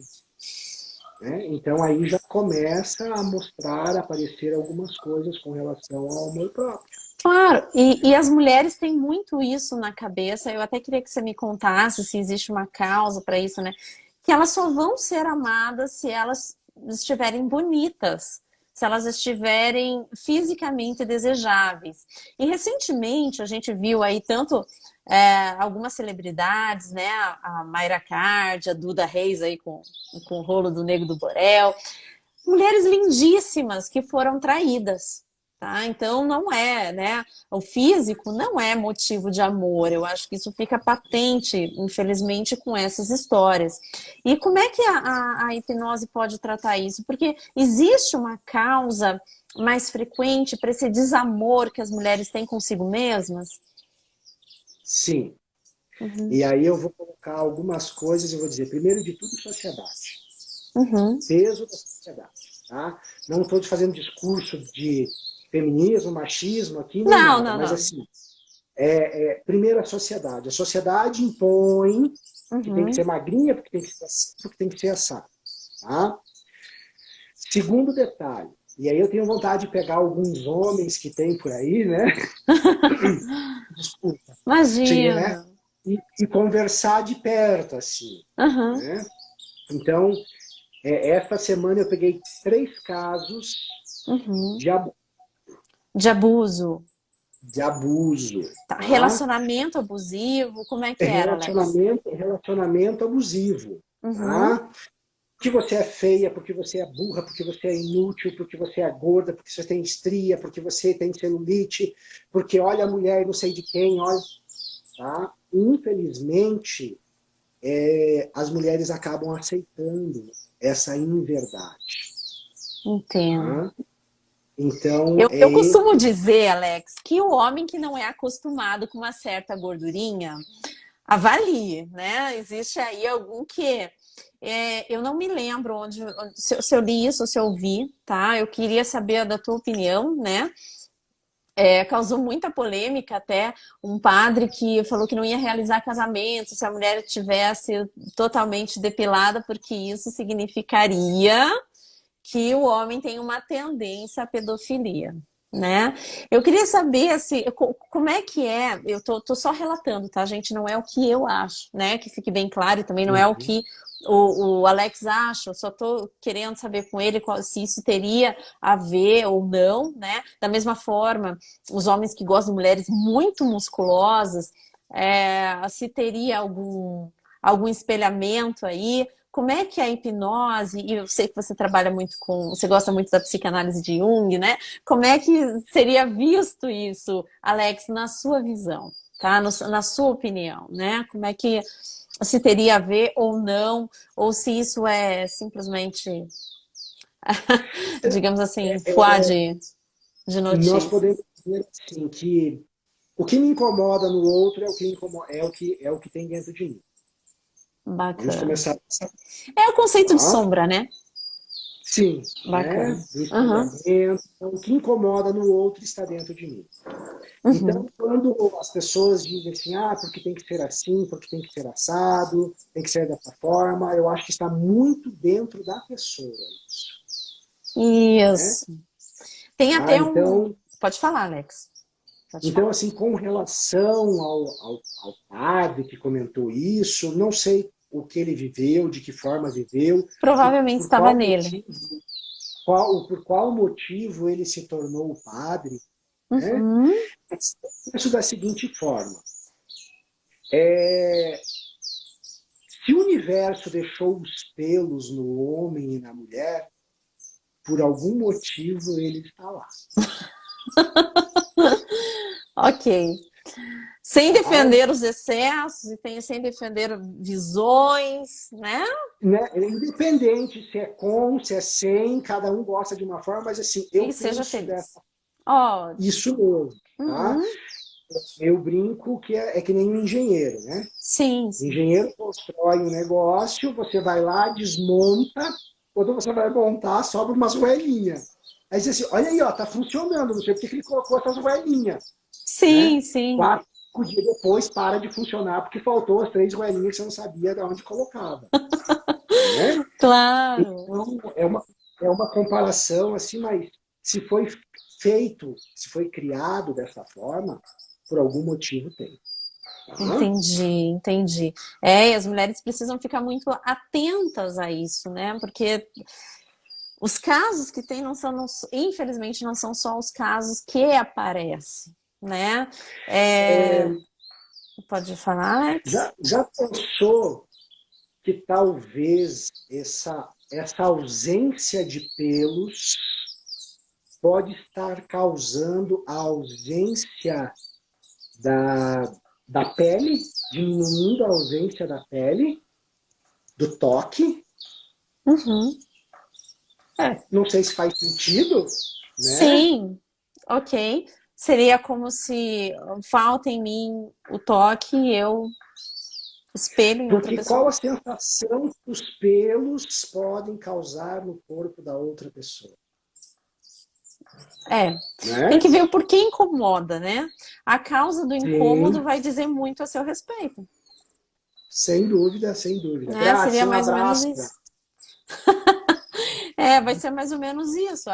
Né? Então aí já começa a mostrar, a aparecer algumas coisas com relação ao amor próprio. Claro, e as mulheres têm muito isso na cabeça. Eu até queria que você me contasse se existe uma causa para isso, né? Que elas só vão ser amadas se elas estiverem bonitas, se elas estiverem fisicamente desejáveis. E recentemente a gente viu aí tanto algumas celebridades, né? A Mayra Card, a Duda Reis aí com o rolo do Nego do Borel, mulheres lindíssimas que foram traídas. Tá? Então não é, né? O físico não é motivo de amor. Eu acho que isso fica patente, infelizmente, com essas histórias. E como é que a hipnose pode tratar isso? Porque existe uma causa mais frequente para esse desamor que as mulheres têm consigo mesmas? Sim. Uhum. E aí eu vou colocar algumas coisas e vou dizer, primeiro de tudo, sociedade. Uhum. Peso da sociedade. Tá? Não estou fazendo discurso de feminismo, machismo aqui, nem Não, nada, não, mas não. assim, primeiro a sociedade. A sociedade impõe que tem que Uhum. ser magrinha porque tem que ser assim, porque tem que ser assado. Tá? Segundo detalhe, e aí eu tenho vontade de pegar alguns homens que tem por aí, né? Desculpa. Sim, né? Imagina. E conversar de perto, assim. Uhum. Né? Então, esta semana eu peguei 3 casos Uhum. de, De abuso. de abuso. Tá. Tá? Relacionamento abusivo, como é É que era, Alex? relacionamento abusivo. Uhum. Tá? Porque você é feia, porque você é burra, porque você é inútil, porque você é gorda, porque você tem estria, porque você tem celulite, porque olha a mulher não sei de quem, olha. Tá? Infelizmente, as mulheres acabam aceitando essa inverdade. Entendo. Tá? Então, Eu costumo dizer, Alex, que o homem que não é acostumado com uma certa gordurinha, avalie, né? Existe aí algum que eu não me lembro se eu li isso ou se eu vi, tá? Eu queria saber da tua opinião, né? Causou muita polêmica até um padre que falou que não ia realizar casamento se a mulher tivesse totalmente depilada, porque isso significaria que o homem tem uma tendência à pedofilia. né? Eu queria saber, assim, como é que é, eu tô só relatando, tá, gente? Não é o que eu acho, né? Que fique bem claro, e também não é o Uhum. que o Alex acha, eu só tô querendo saber com ele se isso teria a ver ou não, né? Da mesma forma, os homens que gostam de mulheres muito musculosas, se teria algum espelhamento aí. Como é que é a hipnose, e eu sei que você trabalha muito você gosta muito da psicanálise de Jung, né? Como é que seria visto isso, Alex, na sua visão, tá? Na sua opinião, né? Como é que se teria a ver ou não, ou se isso é simplesmente, digamos assim, fuá de Nós notícias. podemos dizer assim que o que me incomoda no outro é o que tem dentro de mim. Vamos Bacana. começar dessa É o conceito de forma. sombra, né? Sim, Bacana. né? Do Uhum, espelhamento. Então, o que incomoda no outro está dentro de mim. uhum. Então, quando as pessoas dizem assim, porque tem que ser assim, porque tem que ser assado, tem que ser dessa forma, eu acho que está muito dentro da pessoa isso, né? Isso. Tem até um. Então, Pode falar, Alex. Pode então, falar. assim, com relação ao padre que comentou isso, não sei o que ele viveu, de que forma viveu, Provavelmente por estava qual nele. motivo, por qual motivo ele se tornou o padre, né? Uhum. Isso da seguinte forma: é, se o universo deixou os pelos no homem e na mulher, por algum motivo ele está lá. Ok. Sem Tá? defender os excessos e sem defender visões, né? Né? É independente se é com, se é sem, cada um gosta de uma forma, mas assim, E eu seja penso feliz. Ótimo. isso mesmo. Tá? Uhum. Eu brinco que é que nem um engenheiro, né? Sim, O sim. engenheiro constrói um negócio, você vai lá, desmonta, quando você vai montar, sobra umas roelinhas. Aí você diz assim, olha aí, ó, tá funcionando, não sei porque que ele colocou essas roelinhas, né? Sim, sim. 4 dias depois para de funcionar porque faltou as 3 roelinhas que você não sabia de onde colocava, né? Claro. Então, é uma comparação assim, mas se foi feito, se foi criado dessa forma, por algum motivo tem. Tá? Entendi, entendi. É, e as mulheres precisam ficar muito atentas a isso, né? Porque os casos que tem não são, infelizmente, não são só os casos que aparecem, né? É, pode falar, Alex? Já pensou que talvez essa ausência de pelos pode estar causando a ausência da, da pele, diminuindo a ausência da pele, do toque? Uhum. É, Não sei se faz sentido, né? sim, ok. Seria como se falta em mim o toque e eu espelho em outra Porque qual pessoa. a sensação que os pelos podem causar no corpo da outra pessoa, É, tem né? que ver o porquê incomoda, né? A causa do incômodo Sim, vai dizer muito a seu respeito, sem dúvida, sem dúvida. né? Graça, Seria um mais ou menos abraço. isso. É, vai ser mais ou menos isso.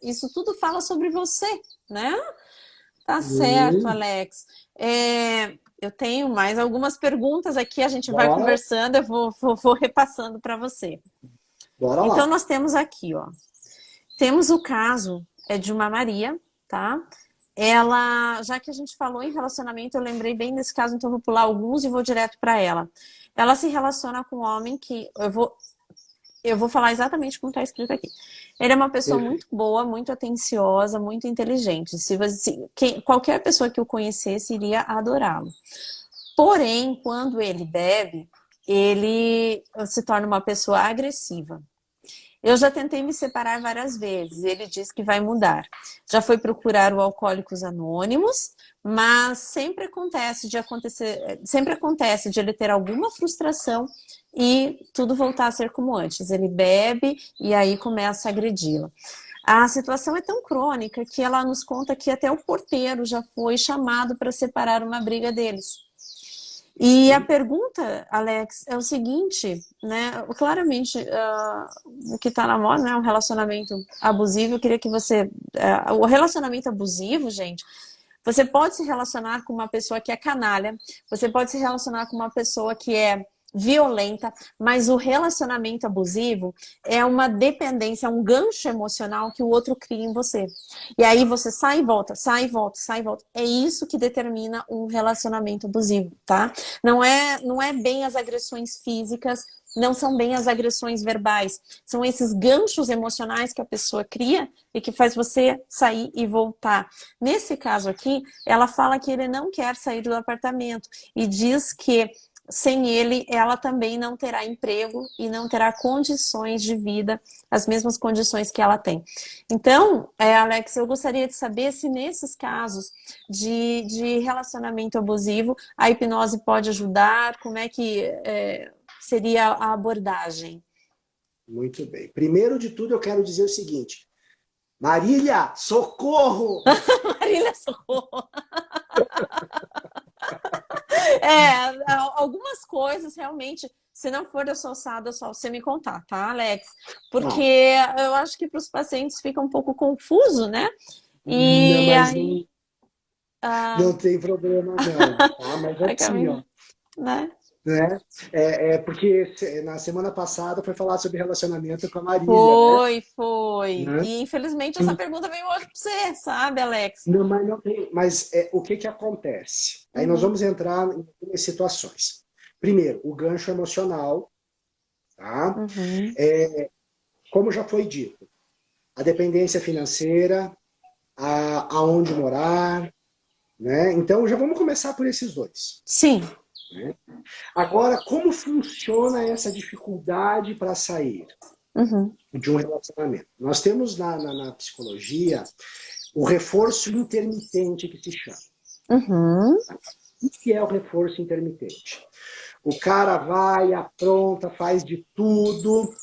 Isso tudo fala sobre você, né? Tá certo, Sim, Alex. Eu tenho mais algumas perguntas aqui, a gente vai bora, conversando, eu vou repassando para você. bora Então, lá. nós temos aqui, ó. Temos o caso de uma Maria, tá? Ela, já que a gente falou em relacionamento, eu lembrei bem desse caso, então eu vou pular alguns e vou direto para ela. Ela se relaciona com um homem que eu vou falar exatamente como está escrito aqui. Ele é uma pessoa muito Perfeito. boa, muito atenciosa, muito inteligente. Qualquer pessoa que o conhecesse iria adorá-lo. Porém, quando ele bebe, ele se torna uma pessoa agressiva. Eu já tentei me separar várias vezes. Ele diz que vai mudar. Já foi procurar o Alcoólicos Anônimos, mas sempre acontece de ele ter alguma frustração e tudo voltar a ser como antes. Ele bebe e aí começa a agredi-la. A situação é tão crônica que ela nos conta que até o porteiro já foi chamado para separar uma briga deles. E a pergunta, Alex, é o seguinte, né? Claramente, o que está na moda, né? Um relacionamento abusivo. Eu queria que você... o relacionamento abusivo, gente, você pode se relacionar com uma pessoa que é canalha, você pode se relacionar com uma pessoa que é violenta, mas o relacionamento abusivo é uma dependência, é um gancho emocional que o outro cria em você. E aí você sai e volta, sai e volta, sai e volta. É isso que determina um relacionamento abusivo, tá? Não é bem as agressões físicas, não são bem as agressões verbais. São esses ganchos emocionais que a pessoa cria e que faz você sair e voltar. Nesse caso aqui, ela fala que ele não quer sair do apartamento e diz que sem ele, ela também não terá emprego e não terá condições de vida, as mesmas condições que ela tem. Então, Alex, eu gostaria de saber se nesses casos de relacionamento abusivo, a hipnose pode ajudar, como é que seria a abordagem? Muito bem. Primeiro de tudo, eu quero dizer o seguinte. Marília, socorro! Marília, socorro! Algumas coisas realmente, se não for da sua alçada, é só você me contar, tá, Alex? Porque Não, eu acho que para os pacientes fica um pouco confuso, né? não, E mas aí, não, não tem problema não, tá? Mas a assim, ó, Camila, né? né? Porque na semana passada foi falar sobre relacionamento com a Marília, né? Foi. Né? E infelizmente essa pergunta veio hoje para você, sabe, Alex? Não, mas não tem. Mas o que que acontece? Aí nós Uhum, vamos entrar em situações. Primeiro, o gancho emocional, tá? uhum. Como já foi dito, a dependência financeira, aonde morar, né? Então já vamos começar por esses dois. Sim. Né? Agora, como funciona essa dificuldade para sair Uhum, de um relacionamento? Nós temos na psicologia o reforço intermitente que se chama. uhum, O que é o reforço intermitente? O cara vai, apronta, faz de tudo,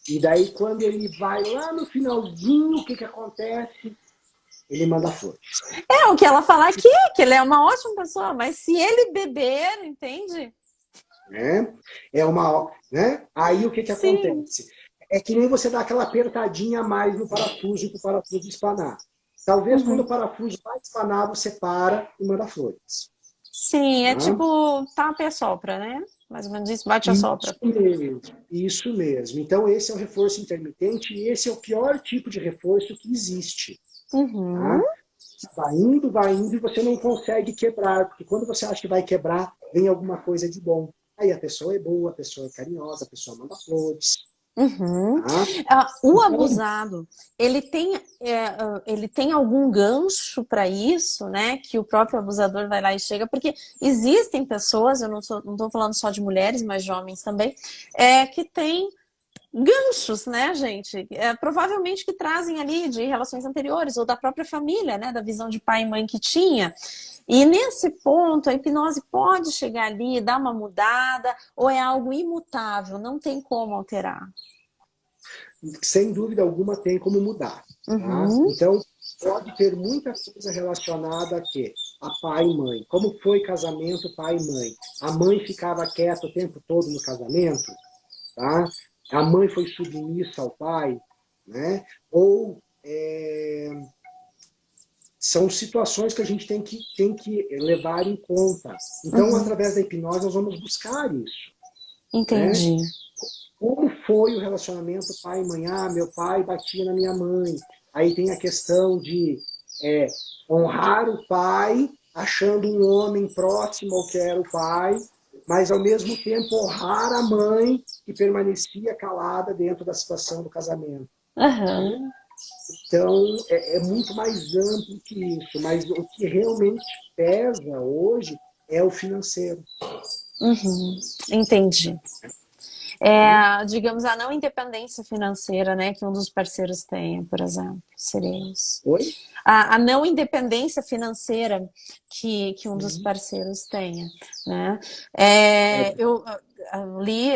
e daí quando ele vai lá no finalzinho, o que que acontece? Ele manda flores. o que ela fala aqui, que ele é uma ótima pessoa, mas se ele beber, entende? Né? Né? Aí o que que Sim. acontece? É que nem você dá aquela apertadinha a mais no parafuso para o parafuso espanar. Talvez quando o Uhum. parafuso vai espanar, você para e manda flores. Sim, é Tá? tipo tapa e assopra, né? Mais ou menos isso, bate e Isso assopra. mesmo, isso mesmo. Então, esse é o reforço intermitente e esse é o pior tipo de reforço que existe. Uhum, Tá? Vai indo e você não consegue quebrar, porque quando você acha que vai quebrar, vem alguma coisa de bom. Aí a pessoa é boa, a pessoa é carinhosa, a pessoa manda flores. uhum. Tá? O Então, abusado, ele tem algum gancho para isso, né? Que o próprio abusador vai lá e chega, porque existem pessoas, eu não estou falando só de mulheres, mas de homens também, que têm ganchos, né, gente? Provavelmente que trazem ali de relações anteriores ou da própria família, né? Da visão de pai e mãe que tinha. E nesse ponto, a hipnose pode chegar ali, dar uma mudada, ou é algo imutável, não tem como alterar. sem dúvida alguma, tem como mudar. Tá? Uhum, Então, pode ter muita coisa relacionada a quê? A pai e mãe. Como foi casamento pai e mãe? A mãe ficava quieta o tempo todo no casamento? Tá? A mãe foi submissa ao pai? Né? Ou são situações que a gente tem que levar em conta. Então, uhum, através da hipnose, nós vamos buscar isso. Né? entendi. Como foi o relacionamento pai e mãe? Ah, meu pai batia na minha mãe. Aí tem a questão de honrar o pai, achando um homem próximo ao que era o pai, mas ao mesmo tempo honrar a mãe que permanecia calada dentro da situação do casamento. Né? Aham, Então, é muito mais amplo que isso, mas o que realmente pesa hoje é o financeiro. uhum, entendi. Tá? Digamos, a não independência financeira, né, que um dos parceiros tenha, por exemplo, seria isso. Oi? A não independência financeira que um dos parceiros tenha, né? É. li,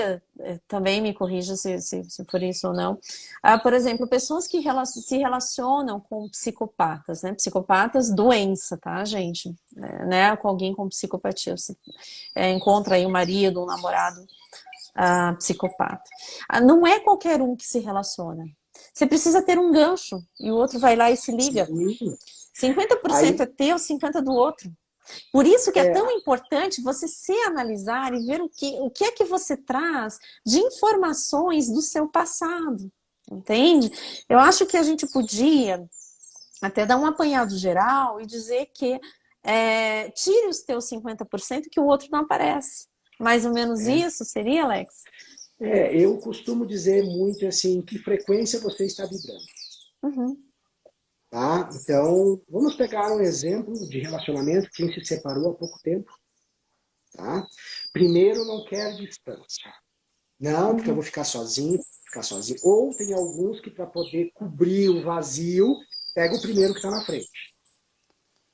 também me corrija se for isso ou não, por exemplo, pessoas que se relacionam com psicopatas, né? Psicopatas, doença, tá, gente? Né? Com alguém com psicopatia. Você encontra aí um marido, um namorado psicopata. Não é qualquer um que se relaciona. Você precisa ter um gancho e o outro vai lá e se liga. Sim. 50% Aí, é teu, 50% do outro. Por isso que é é, tão importante você se analisar e ver o que é que você traz de informações do seu passado, entende? Eu acho que a gente podia até dar um apanhado geral e dizer que tire os teus 50% que o outro não aparece. Mais ou menos é, isso seria, Alex? eu costumo dizer muito assim, que frequência você está vibrando, Uhum, tá? Então, vamos pegar um exemplo de relacionamento, quem se separou há pouco tempo, tá? Primeiro, não quer distância. Não, porque eu uhum. vou ficar sozinho, ficar sozinho. Ou tem alguns que, para poder cobrir o vazio, pega o primeiro que está na frente,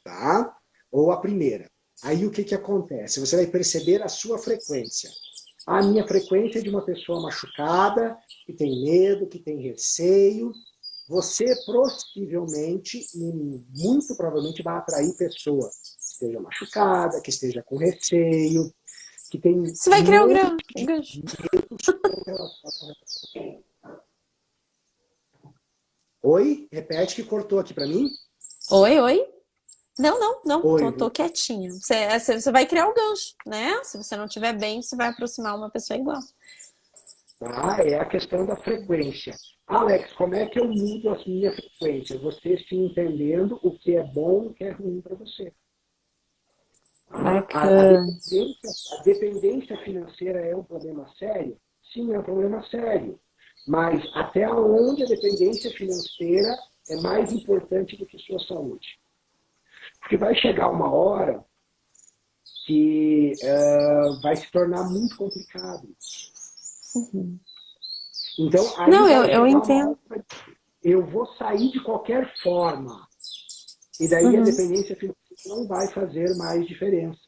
tá? Ou a primeira. Aí o que, que acontece? Você vai perceber a sua frequência. A minha frequência é de uma pessoa machucada, que tem medo, que tem receio. Você possivelmente e muito provavelmente vai atrair pessoa que esteja machucada, que esteja com receio, que tem Você vai um criar monte o gancho. de relação. Oi? Repete que cortou aqui para mim. Oi, oi? Não, não, não, Oi. tô quietinha. Você vai criar o gancho, né? Se você não estiver bem, você vai aproximar uma pessoa igual. É a questão da frequência. Alex, como é que eu mudo a minha frequência? Você se entendendo o que é bom e o que é ruim para você. A Bacana. dependência, a dependência financeira é um problema sério? Sim, é um problema sério. Mas até onde a dependência financeira é mais importante do que sua saúde? Porque vai chegar uma hora que vai se tornar muito complicado. Então, aí Não, vai eu chegar uma hora entendo. que eu vou sair de qualquer forma. E daí a Uhum. dependência financeira não vai fazer mais diferença.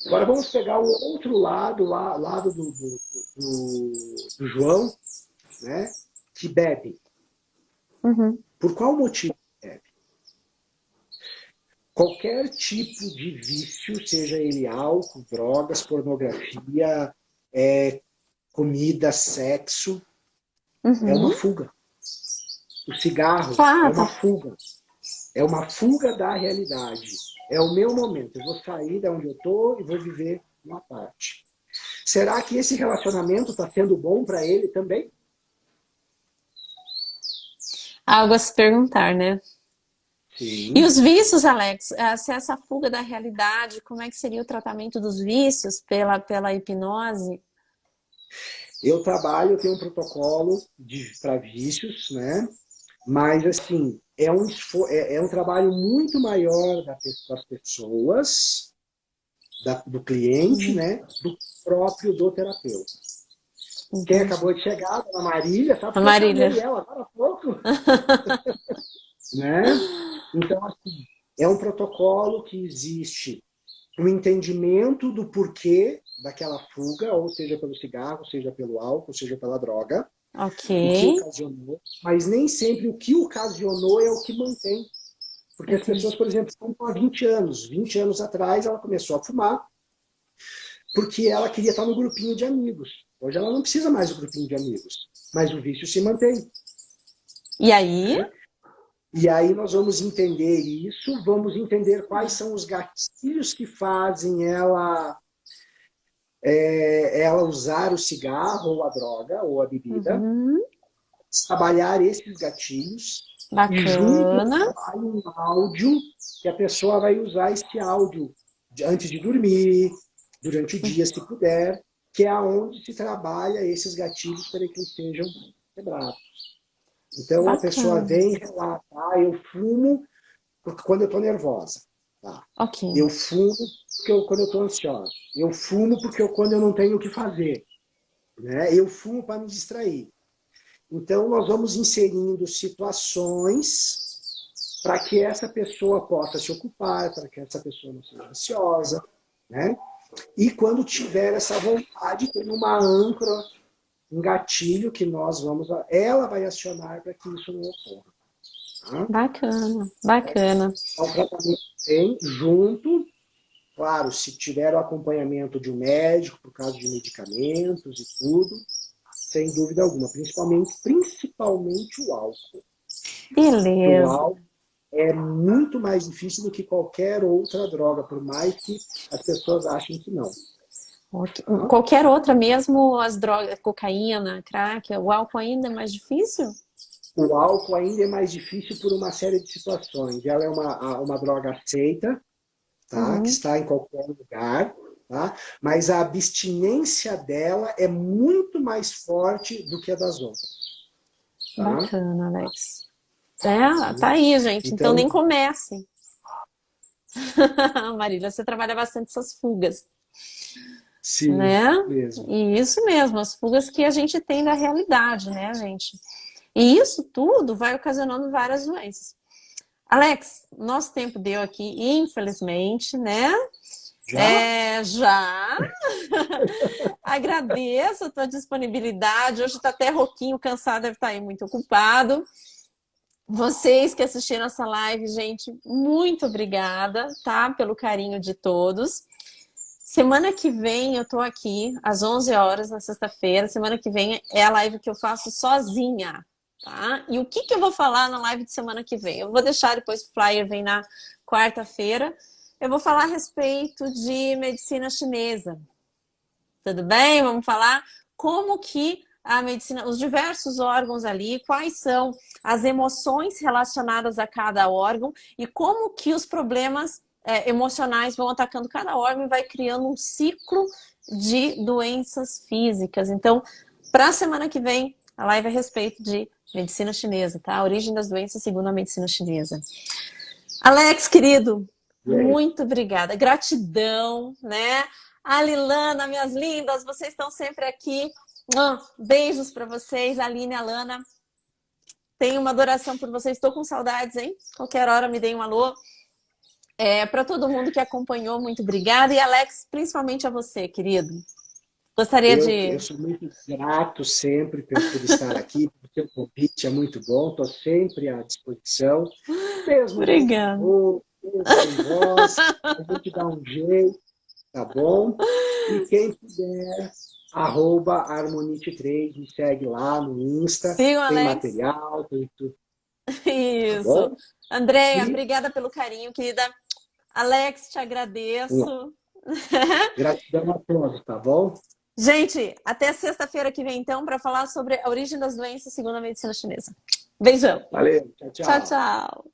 Agora vamos pegar o outro lado, lado do João, né, que bebe. Uhum. Por qual motivo bebe? Qualquer tipo de vício, seja ele álcool, drogas, pornografia, comida, sexo, é uma Uhum. fuga. O cigarro é Fato. uma fuga. É uma fuga da realidade. É o meu momento. Eu vou sair da onde eu estou e vou viver uma parte. Será que esse relacionamento está sendo bom para ele também? Algo a se perguntar, né? E Sim. os vícios, Alex? Se essa fuga da realidade, como é que seria o tratamento dos vícios pela hipnose? Eu tenho um protocolo para vícios, né? Mas, assim, é um trabalho muito maior das pessoas, do cliente, Uhum. né? Do próprio do terapeuta. Quem Entendi. acabou de chegar, a Dona Marília, sabe A que eu Marília. chamei ela agora há pouco, né? Então, assim, é um protocolo que existe o entendimento do porquê daquela fuga, ou seja pelo cigarro, seja pelo álcool, seja pela droga, Ok. o que ocasionou, mas nem sempre o que ocasionou é o que mantém. Porque as pessoas, Entendi. por exemplo, estão há 20 anos. 20 anos atrás ela começou a fumar porque ela queria estar no grupinho de amigos. Hoje ela não precisa mais do grupinho de amigos, mas o vício se mantém. E aí? Né? E aí nós vamos entender isso, vamos entender quais são os gatilhos que fazem ela usar o cigarro ou a droga ou a bebida, Uhum. trabalhar esses gatilhos e junto eu Bacana. trabalho um áudio que a pessoa vai usar esse áudio antes de dormir, durante o dia, se puder, que é aonde se trabalha esses gatilhos para que eles sejam quebrados. Então a pessoa Bacana. vem e relata, eu fumo quando eu estou nervosa. Tá? Ok. Eu fumo quando eu estou ansiosa. Eu fumo quando eu não tenho o que fazer. Né? Eu fumo para me distrair. Então, nós vamos inserindo situações para que essa pessoa possa se ocupar, para que essa pessoa não seja ansiosa. Né? E quando tiver essa vontade, tem uma âncora, um gatilho que nós vamos, ela vai acionar para que isso não ocorra. Tá? Bacana, bacana. Então, o tratamento tem junto, claro, se tiver o acompanhamento de um médico, por causa de medicamentos e tudo, sem dúvida alguma, principalmente o álcool. O Beleza. álcool é muito mais difícil do que qualquer outra droga, por mais que as pessoas achem que não. Ok. Tá? Qualquer outra, mesmo as drogas, cocaína, crack, o álcool ainda é mais difícil? O álcool ainda é mais difícil por uma série de situações. Ela é uma droga aceita, tá? Que Uhum. está em qualquer lugar, tá? Mas a abstinência dela é muito mais forte do que a das outras. Tá? Bacana, Alex. É, tá aí, gente. Então Então, nem comece. Marília, você trabalha bastante essas fugas, sim, né? mesmo. E isso mesmo, as fugas que a gente tem da realidade, né, gente? E isso tudo vai ocasionando várias doenças. Alex, nosso tempo deu aqui, infelizmente, né? Já? Já. Agradeço a tua disponibilidade. Hoje tá até rouquinho, cansado, deve estar aí muito ocupado. Vocês que assistiram essa live, gente, muito obrigada, tá? Pelo carinho de todos. Semana que vem eu tô aqui às 11 horas na sexta-feira. Semana que vem é a live que eu faço sozinha, tá? E o que que eu vou falar na live de semana que vem? Eu vou deixar depois o flyer vem na quarta-feira. Eu vou falar a respeito de medicina chinesa. Tudo bem? Vamos falar como que a medicina, os diversos órgãos ali, quais são as emoções relacionadas a cada órgão e como que os problemas emocionais vão atacando cada órgão e vai criando um ciclo de doenças físicas. Então, para a semana que vem, a live é a respeito de medicina chinesa, tá? A origem das doenças segundo a medicina chinesa. Alex, querido, E aí? muito obrigada. Gratidão, né? A Lilana, minhas lindas, vocês estão sempre aqui. Beijos para vocês, a Aline, a Lana. Tenho uma adoração por vocês. Estou com saudades, hein? Qualquer hora me deem um alô. Para todo mundo que acompanhou, muito obrigada. E Alex, principalmente a você, querido. Gostaria Eu de... sou muito grato sempre por estar aqui, porque o convite é muito bom, estou sempre à disposição, mesmo com Obrigada. dor, mesmo sem voz, a gente dá um jeito, tá bom? E quem puder, @harmonite3, me segue lá no Insta, Sigam, tem Alex. material, tem tudo, tá Isso. bom? Andréia, E obrigada pelo carinho, querida. Alex, te agradeço. gratidão a todos, tá bom? Gente, até sexta-feira que vem, então, para falar sobre a origem das doenças segundo a medicina chinesa. Beijão. Valeu, tchau, Tchau, tchau. tchau.